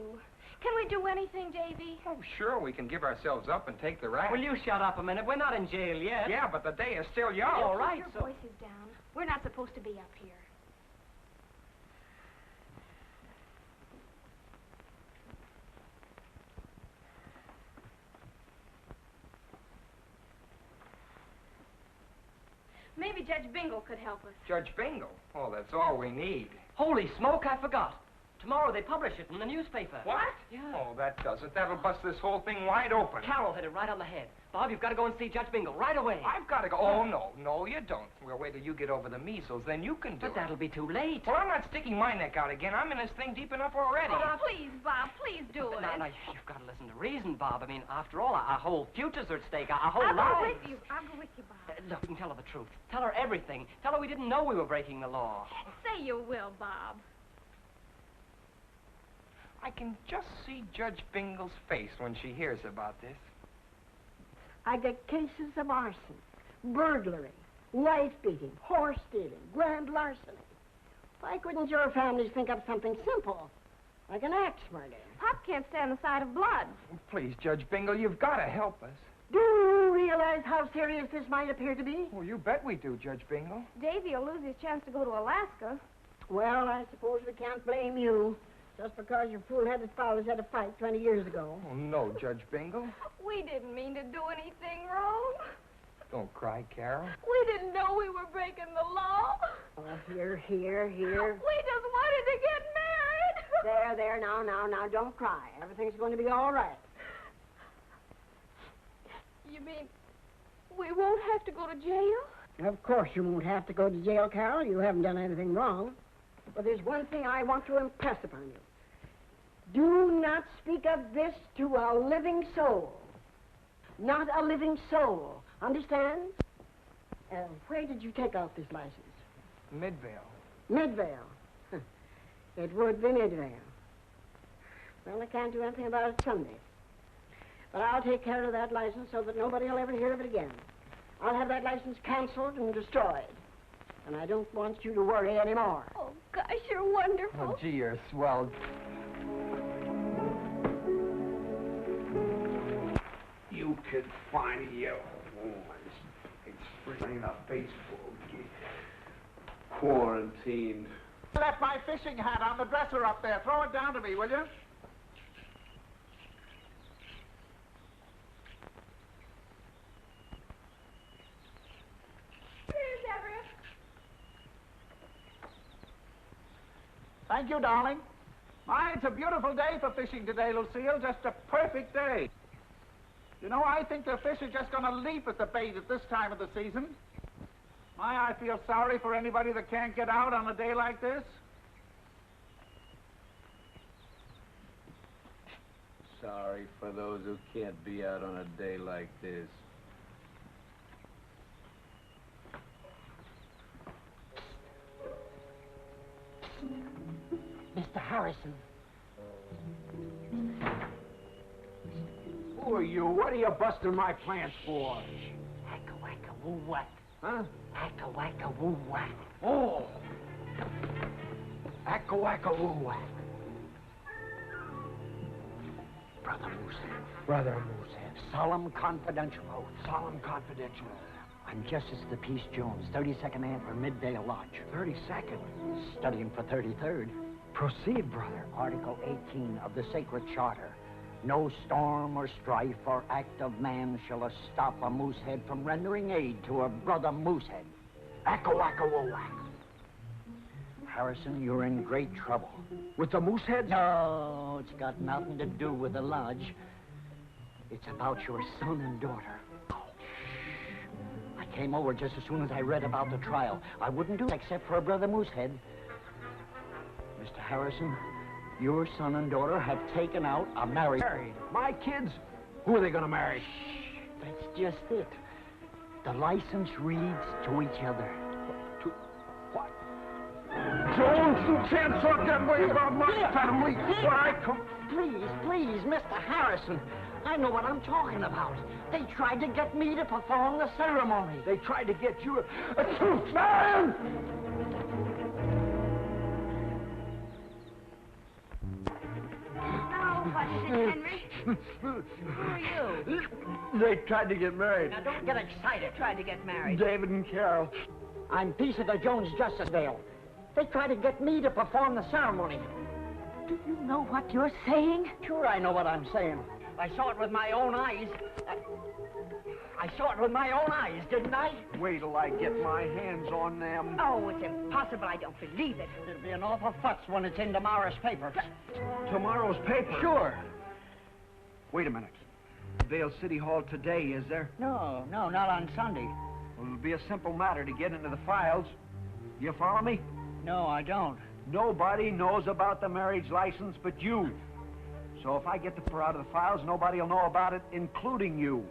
Can we do anything, Davy? Oh, sure, we can give ourselves up and take the rap. Will you shut up a minute? We're not in jail yet. Yeah, but the day is still young. All right, Keep your voices down. We're not supposed to be up here. Maybe Judge Bingle could help us. Judge Bingle? Oh, that's all we need. Holy smoke, I forgot. Tomorrow they publish it in the newspaper. What? Yeah. Oh, that does it. That'll bust this whole thing wide open. Carol hit it right on the head. Bob, you've got to go and see Judge Bingle right away. I've got to go. Oh, no, you don't. We'll wait till you get over the measles, then you can do it. But that'll be too late. Well, I'm not sticking my neck out again. I'm in this thing deep enough already. Oh, please, Bob, please do it. Now, you've got to listen to reason, Bob. I mean, after all, our whole future's at stake, our whole I'll lives. go with you. I'll go with you, Bob. Look, you can tell her the truth. Tell her everything. Tell her we didn't know we were breaking the law. Say you will, Bob. I can just see Judge Bingle's face when she hears about this. I get cases of arson, burglary, wife-beating, horse stealing, grand larceny. Why couldn't your families think up something simple, like an axe murder? Pop can't stand the sight of blood. Please, Judge Bingle, you've got to help us. Do you realize how serious this might appear to be? Well, you bet we do, Judge Bingle. Davy will lose his chance to go to Alaska. Well, I suppose we can't blame you, just because your fool-headed fathers had a fight 20 years ago. Oh, no, Judge Bingle. We didn't mean to do anything wrong. Don't cry, Carol. We didn't know we were breaking the law. Oh, here. We just wanted to get married. There, now, don't cry. Everything's going to be all right. You mean we won't have to go to jail? Of course you won't have to go to jail, Carol. You haven't done anything wrong. But there's one thing I want to impress upon you. Do not speak of this to a living soul. Not a living soul. Understand? Where did you take out this license? Midvale. Midvale. It would be Midvale. Well, I can't do anything about it Sunday. But I'll take care of that license so that nobody will ever hear of it again. I'll have that license canceled and destroyed. And I don't want you to worry anymore. Oh, gosh, you're wonderful. Oh, gee, you're swell. You can find you. Oh, it's playing a baseball game. Quarantine. I left my fishing hat on the dresser up there. Throw it down to me, will you? Thank you, darling. My, it's a beautiful day for fishing today, Lucille. Just a perfect day. You know, I think the fish are just going to leap at the bait at this time of the season. My, I feel sorry for anybody that can't get out on a day like this. Sorry for those who can't be out on a day like this. Mr. Harrison. Who are you? What are you busting my plants for? Acca-wacca-woo-whack. Huh? Acca-wacca-woo-whack. Oh! Acca-wacca-woo-whack. Brother Moosehead. Brother Moosehead. Solemn confidential oath. Solemn confidential. I'm Justice the Peace Jones, 32nd Man for Midvale Lodge. 32nd? Studying for 33rd. Proceed, brother. Article 18 of the Sacred Charter. No storm or strife or act of man shall stop a moosehead from rendering aid to a brother moosehead. Acca-wacca-woo-whack. Harrison, you're in great trouble. With the moosehead? No, it's got nothing to do with the lodge. It's about your son and daughter. I came over just as soon as I read about the trial. I wouldn't do it except for a brother moosehead. Mr. Harrison, your son and daughter have taken out a marriage. Married? My kids? Who are they going to marry? Shh, that's just it. The license reads to each other. To what? Jones, you can't talk that way about my family. Why, come... please, Mr. Harrison. I know what I'm talking about. They tried to get me to perform the ceremony. They tried to get you a truth man! No, what is it, Henry? Who are you? They tried to get married. Now, don't get excited. Tried to get married. David and Carol. I'm piece of the Jones Justice Dale. They tried to get me to perform the ceremony. Do you know what you're saying? Sure, I know what I'm saying. I saw it with my own eyes. I saw it with my own eyes, didn't I? Wait till I get my hands on them. Oh, it's impossible. I don't believe it. It'll be an awful futz when it's in tomorrow's paper. Tomorrow's paper? Sure. Wait a minute. Vale City Hall today, is there? No, not on Sunday. Well, it'll be a simple matter to get into the files. You follow me? No, I don't. Nobody knows about the marriage license but you. So if I get the fur out of the files, nobody will know about it, including you.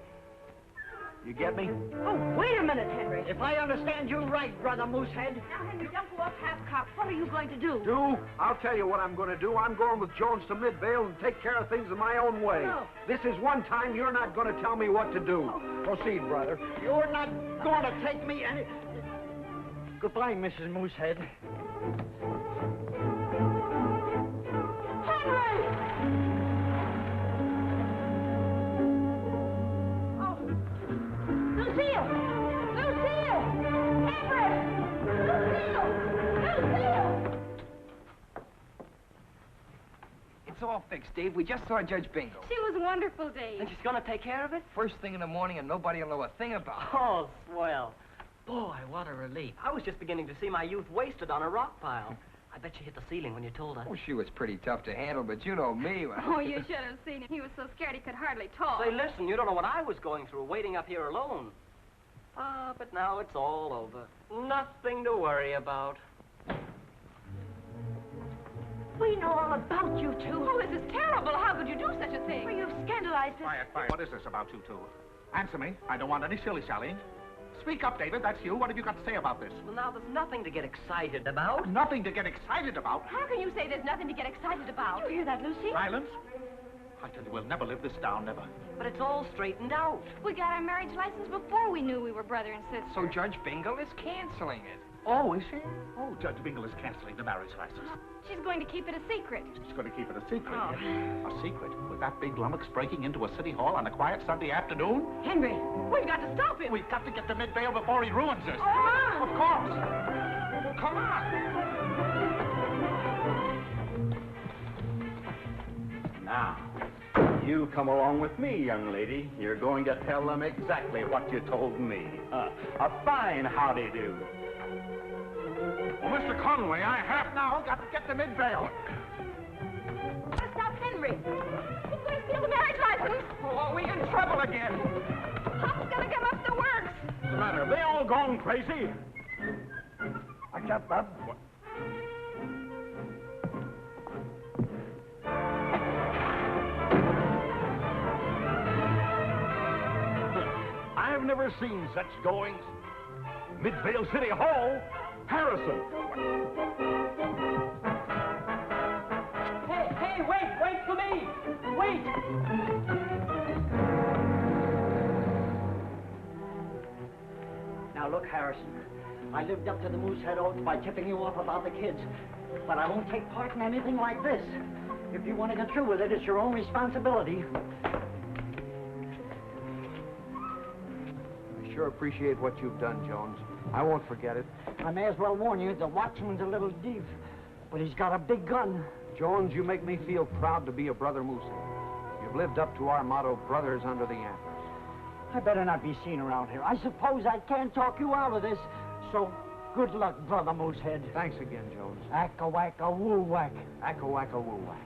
You get me? Oh, wait a minute, Henry. If I understand you right, Brother Moosehead. Now, Henry, don't go up half-cocked. What are you going to do? I'll tell you what I'm going to do. I'm going with Jones to Midvale and take care of things in my own way. No. This is one time you're not going to tell me what to do. Proceed, brother. You're not going to take me any... Goodbye, Mrs. Moosehead. It's all fixed, Dave. We just saw Judge Bingo. She was wonderful, Dave. And she's gonna take care of it? First thing in the morning, and nobody will know a thing about it. Oh, swell. Boy, what a relief. I was just beginning to see my youth wasted on a rock pile. I bet she hit the ceiling when you told her. Oh, she was pretty tough to handle, but you know me. Oh, you should have seen him. He was so scared he could hardly talk. Say, listen, you don't know what I was going through, waiting up here alone. Ah, but now it's all over. Nothing to worry about. We know all about you two. Oh, this is terrible. How could you do such a thing? Well, you've scandalized us. Quiet. What is this about you two? Answer me. I don't want any shilly-shallying. Speak up, David. That's you. What have you got to say about this? Well, now, there's nothing to get excited about. Nothing to get excited about? How can you say there's nothing to get excited about? Did you hear that, Lucy? Silence. I tell you, we'll never live this down, never. But it's all straightened out. We got our marriage license before we knew we were brother and sister. So Judge Bingle is canceling it. Oh, is she? Oh, Judge Bingle is canceling the marriage license. She's going to keep it a secret. She's going to keep it a secret. Oh. A secret? With that big lummox breaking into a city hall on a quiet Sunday afternoon? Henry, we've got to stop him. We've got to get to Midvale before he ruins us. Come on. Of course. Come on. Now, you come along with me, young lady. You're going to tell them exactly what you told me. A fine howdy-do. Well, Mr. Conway, I have now got to get to Midvale. Stop Henry. He's going to steal the marriage license. Oh, are we in trouble again? Pop's going to come up the works. What's the matter? Have they all gone crazy? Watch out, Bub. I've never seen such goings. Midvale City Hall, Harrison. Hey, wait for me! Wait! Now, look, Harrison. I lived up to the Moosehead oath by tipping you off about the kids. But I won't take part in anything like this. If you want to get through with it, it's your own responsibility. I sure appreciate what you've done, Jones. I won't forget it. I may as well warn you, the watchman's a little deep, but he's got a big gun. Jones, you make me feel proud to be a brother Moosehead. You've lived up to our motto, brothers under the antlers. I better not be seen around here. I suppose I can't talk you out of this, so good luck, Brother Moosehead. Thanks again, Jones. Acca-wacka-woo-whack. Acca-wacka-woo-whack.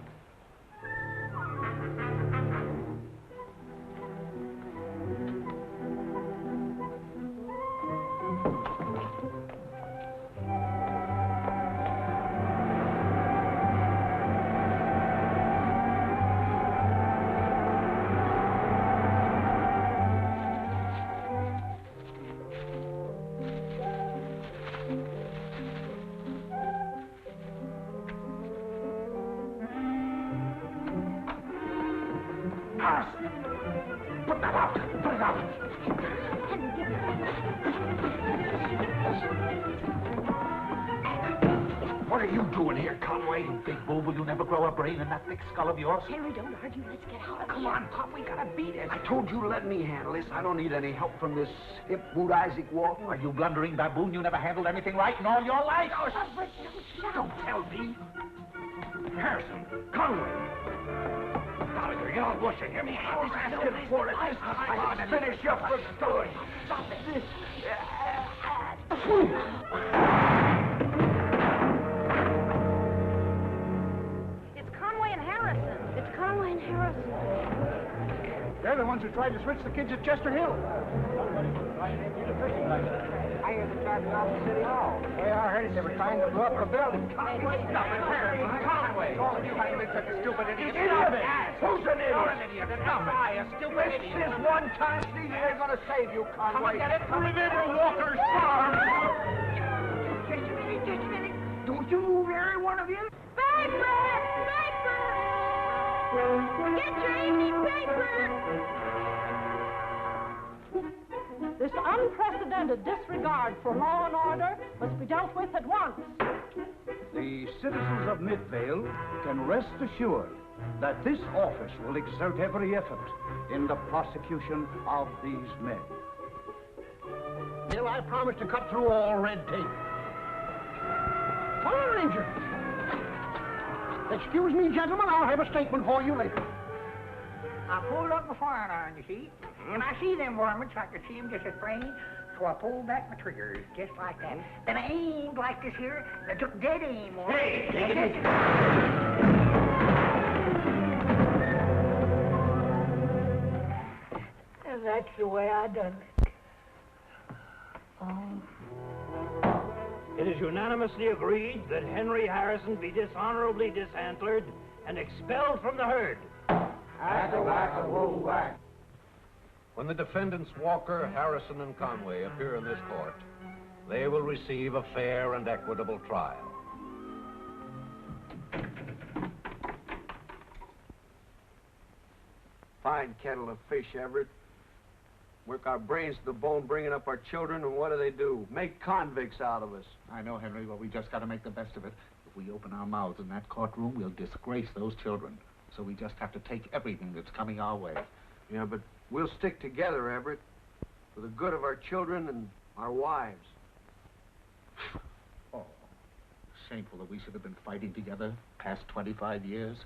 Harrison! Put that out! Put it out! What are you doing here, Conway? You big bull, will you never grow a brain in that thick skull of yours? Henry, don't argue. Let's get out of Come here. on, Pop, we gotta beat it. I told you let me handle this. I don't need any help from this hip boot Isaac Walton. Are you blundering baboon? You never handled anything right in all your life. Don't tell me. Harrison, Conway. Gallagher, you're not rushing him. I was asking for it this time. I'd finish you for good. Stop it. It's Conway and Harrison. It's Conway and Harrison. They're the ones who tried to switch the kids at Chester Hill. I heard them talking off the city hall. Well, I heard it. They were trying to blow up the building. Conway, stop it, Harrison. Conway. All of you haven't been such a stupid idiot. Who's an idiot? You're an idiot. Stop it. I, a stupid idiot. This is one time Stevie ain't gonna save you, Conway. Come on, get it. Remember Walker's farm. Just a minute. Don't you move, every one of you. Paper! Paper! Get your evening paper! This unprecedented disregard for law and order must be dealt with at once. The citizens of Midvale can rest assured that this office will exert every effort in the prosecution of these men. Bill, I promise to cut through all red tape. Fire engine! Excuse me, gentlemen, I'll have a statement for you later. I pulled up my firearm, you see. When I see them varmints, I could see them just as plain. So I pulled back my triggers, just like that. Then I aimed like this here, and I took dead aim on it. Take it. And that's the way I done it. It is unanimously agreed that Henry Harrison be dishonorably disantlered and expelled from the herd. Whack-a-whack-a-woo-whack. When the defendants Walker, Harrison, and Conway appear in this court, they will receive a fair and equitable trial. Fine kettle of fish, Everett. Work our brains to the bone, bringing up our children, and what do? Make convicts out of us. I know, Henry, but we just got to make the best of it. If we open our mouths in that courtroom, we'll disgrace those children. So we just have to take everything that's coming our way. Yeah, but we'll stick together, Everett, for the good of our children and our wives. Oh, shameful that we should have been fighting together past 25 years.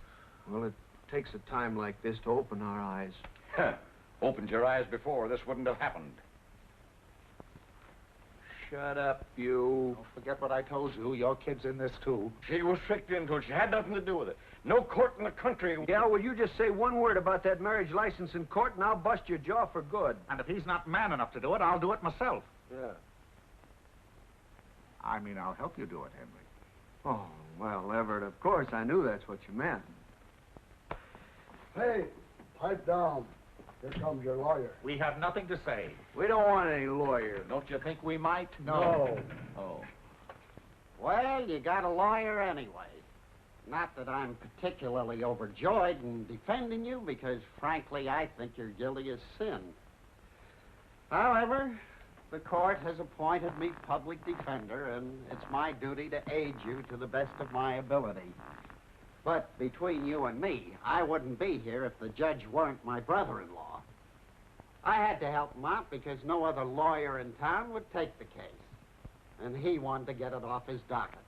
Well, it takes a time like this to open our eyes. Opened your eyes before, this wouldn't have happened. Shut up, you. Don't forget what I told you. Your kid's in this, too. She was tricked into it. She had nothing to do with it. No court in the country. Yeah, well, you just say one word about that marriage license in court, and I'll bust your jaw for good. And if he's not man enough to do it, I'll do it myself. Yeah. I mean, I'll help you do it, Henry. Oh, well, Everett, of course, I knew that's what you meant. Hey, pipe down. Here comes your lawyer. We have nothing to say. We don't want any lawyer. Don't you think we might? No. Oh. Well, you got a lawyer anyway. Not that I'm particularly overjoyed in defending you, because, frankly, I think you're guilty as sin. However, the court has appointed me public defender, and it's my duty to aid you to the best of my ability. But between you and me, I wouldn't be here if the judge weren't my brother-in-law. I had to help him out because no other lawyer in town would take the case, and he wanted to get it off his docket.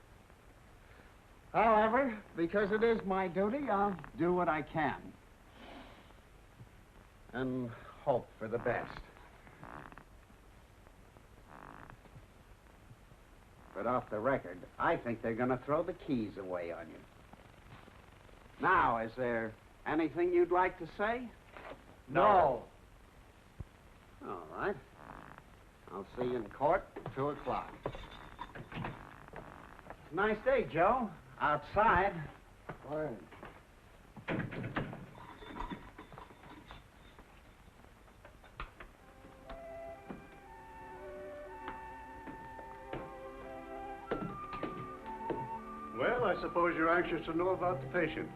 However, because it is my duty, I'll do what I can. And hope for the best. But off the record, I think they're going to throw the keys away on you. Now, is there anything you'd like to say? No. All right. I'll see you in court at 2 o'clock. Nice day, Joe. Outside. Fine. Well, I suppose you're anxious to know about the patient.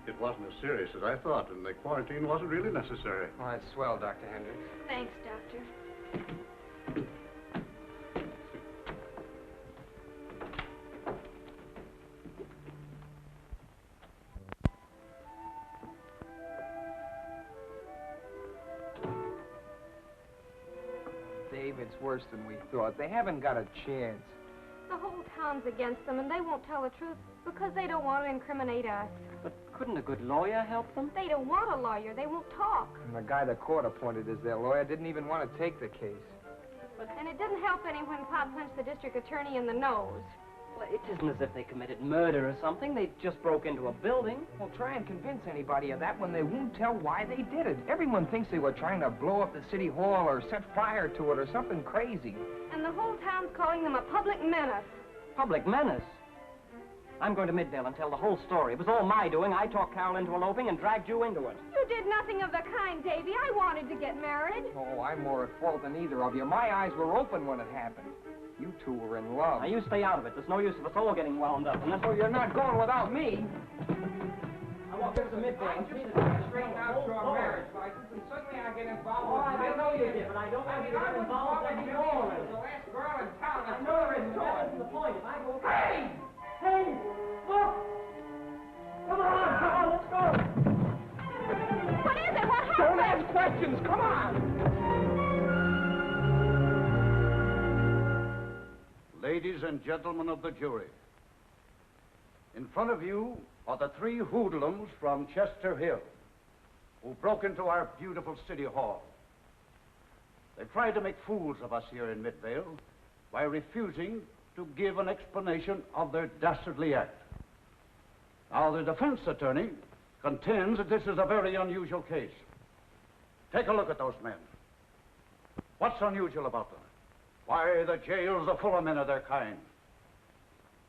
It wasn't as serious as I thought, and the quarantine wasn't really necessary. Oh, that's swell, Dr. Hendricks. Thanks, Doctor. Dave, it's worse than we thought. They haven't got a chance. The whole town's against them, and they won't tell the truth because they don't want to incriminate us. But couldn't a good lawyer help them? They don't want a lawyer. They won't talk. And the guy the court appointed as their lawyer didn't even want to take the case. And it doesn't help any when Pop punched the district attorney in the nose. Well, it isn't as if they committed murder or something. They just broke into a building. Well, try and convince anybody of that when they won't tell why they did it. Everyone thinks they were trying to blow up the city hall or set fire to it or something crazy. And the whole town's calling them a public menace. Public menace? I'm going to Midvale and tell the whole story. It was all my doing. I talked Carol into eloping and dragged you into it. You did nothing of the kind, Davy. I wanted to get married. Oh, I'm more at fault than either of you. My eyes were open when it happened. You two were in love. Now, you stay out of it. There's no use of us all getting wound up. Oh, you're not going without me. I walked over to Midvale and see I straightened out your marriage license, and suddenly I get involved with I know you did, but I don't want you to get involved with any more. The last girl in town. I know there isn't. That isn't the point. If I go... Hey! Hey! Look! Come on, let's go! What is it? What happened? Don't ask questions. Come on! Ladies and gentlemen of the jury, in front of you are the three hoodlums from Chester Hill who broke into our beautiful city hall. They tried to make fools of us here in Midvale by refusing to give an explanation of their dastardly act. Now, the defense attorney contends that this is a very unusual case. Take a look at those men. What's unusual about them? Why, the jails are full of men of their kind.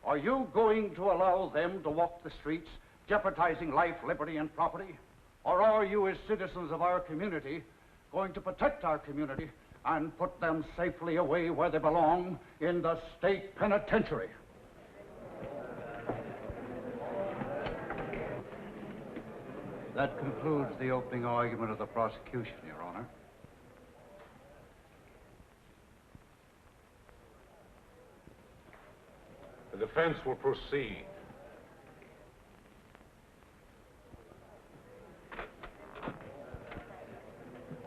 Are you going to allow them to walk the streets, jeopardizing life, liberty, and property? Or are you, as citizens of our community, going to protect our community and put them safely away where they belong, in the state penitentiary? That concludes the opening argument of the prosecution, Your Honor. The defense will proceed.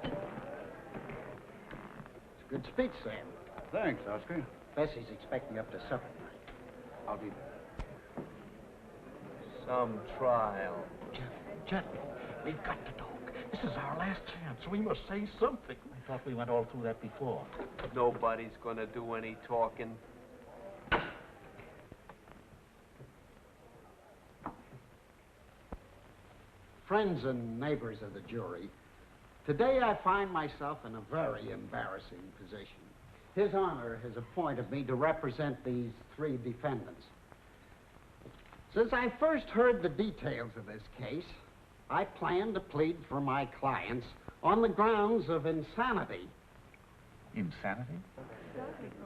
It's a good speech, Sam. Thanks, Oscar. Bessie's expecting up to supper tonight. I'll be there. Some trial. Jeff, we've got to talk. This is our last chance. We must say something. I thought we went all through that before. Nobody's gonna do any talking. Friends and neighbors of the jury, today I find myself in a very embarrassing position. His Honor has appointed me to represent these three defendants. Since I first heard the details of this case, I plan to plead for my clients on the grounds of insanity. Insanity?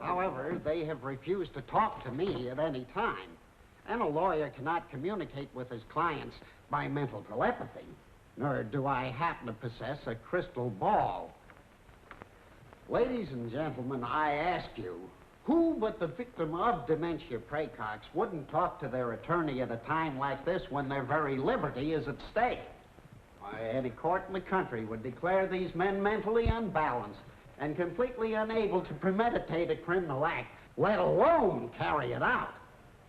However, they have refused to talk to me at any time, and a lawyer cannot communicate with his clients by mental telepathy, nor do I happen to possess a crystal ball. Ladies and gentlemen, I ask you, who but the victim of dementia praecox wouldn't talk to their attorney at a time like this when their very liberty is at stake? Why, any court in the country would declare these men mentally unbalanced and completely unable to premeditate a criminal act, let alone carry it out.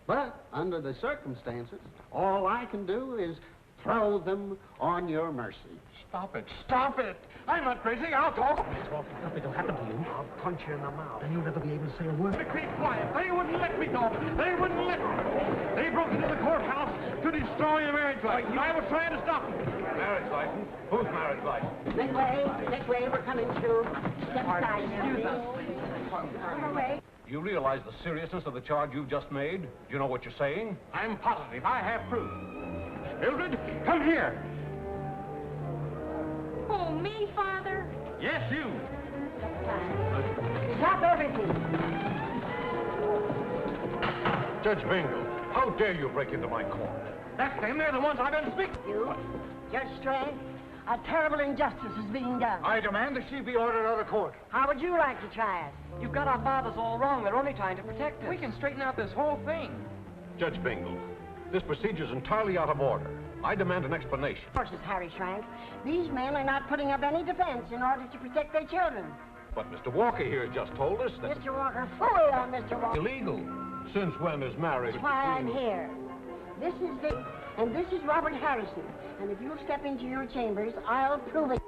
But under the circumstances, all I can do is throw them on your mercy. Stop it. Stop it. I'm not crazy. I'll talk. Nothing will happen to you. I'll punch you in the mouth. And you'll never be able to say a word. Keep quiet. They wouldn't let me talk. They wouldn't let me. They broke into the courthouse to destroy your marriage license. I was trying to stop them. Marriage license? Whose marriage license? That way, we're coming through. Step aside, excuse us. Come away. Do you realize the seriousness of the charge you've just made? Do you know what you're saying? I'm positive. I have proof. Mildred, come here. Oh, me, Father? Yes, you. Stop everything. Judge Bingle, how dare you break into my court? That's them. They're the ones I've been speaking to. You, Judge Strang, a terrible injustice is being done. I demand that she be ordered out of court. How would you like to try it? You've got our fathers all wrong. They're only trying to protect us. We can straighten out this whole thing. Judge Bingle, this procedure's entirely out of order. I demand an explanation. Of course, Harry Schrank. These men are not putting up any defense in order to protect their children. But Mr. Walker here just told us that... Mr. Walker, fully on Mr. Walker. Illegal. Since when is marriage... That's why I'm here. This is Vic, and this is Robert Harrison. And if you'll step into your chambers, I'll prove it.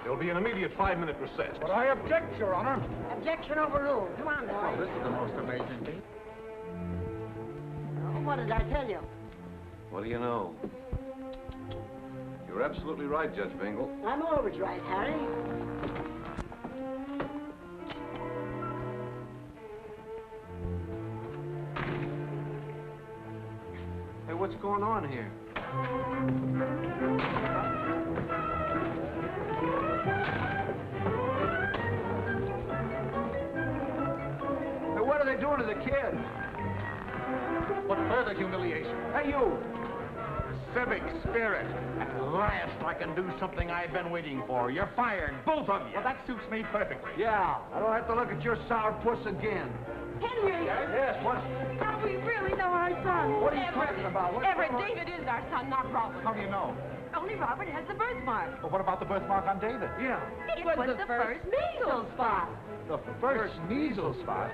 There'll be an immediate 5-minute recess. But I object, Your Honor. Objection overruled. Come on, boys. Oh, this is the most amazing thing. Oh, what did I tell you? What do you know? You're absolutely right, Judge Bingle. I'm always right, Harry. Hey, what's going on here? Hey, what are they doing to the kid? What further humiliation? Hey, you! Civic spirit. At last, I can do something I've been waiting for. You're fired, both of you. Well, that suits me perfectly. Yeah, I don't have to look at your sourpuss again. Henry! Yes, what? Now we really know our son. What are you talking about? What's Everett, going on? David is our son, not Robert. How do you know? Only Robert has the birthmark. Well, what about the birthmark on David? Yeah. It was the first measles spot. The first measles spot?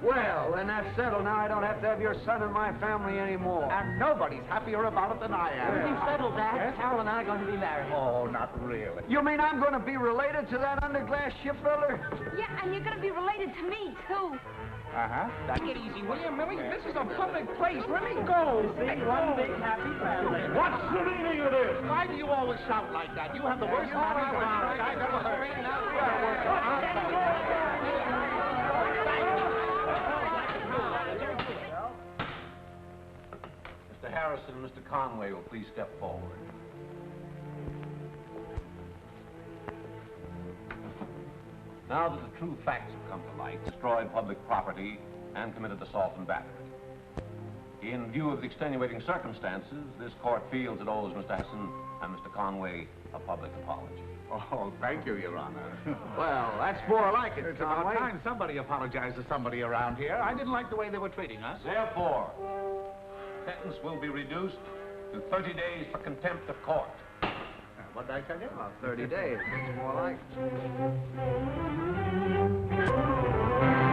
Well, then that's settled. Now I don't have to have your son in my family anymore. And nobody's happier about it than I am. We've settled that. Yes? Carol and I are going to be married. Oh, not really. You mean I'm going to be related to that underglass shipbuilder? Yeah, and you're going to be related to me, too. Uh-huh. Take it easy, will you, Millie? This is a public place. Let me go. See, one big happy family. What's the meaning of this? Why do you always shout like that? You have the worst manners around I've ever heard. Mr. Harrison and Mr. Conway will please step forward. Now that the true facts have come to light, destroyed public property and committed assault and battery. In view of the extenuating circumstances, this court feels it owes Mr. Harrison and Mr. Conway a public apology. Oh, thank you, Your Honor. Well, that's more like it, It's about Conway. time somebody apologized to somebody around here. I didn't like the way they were treating us. Therefore, sentence will be reduced to 30 days for contempt of court. What did I tell you? About 30 days. It's more like it.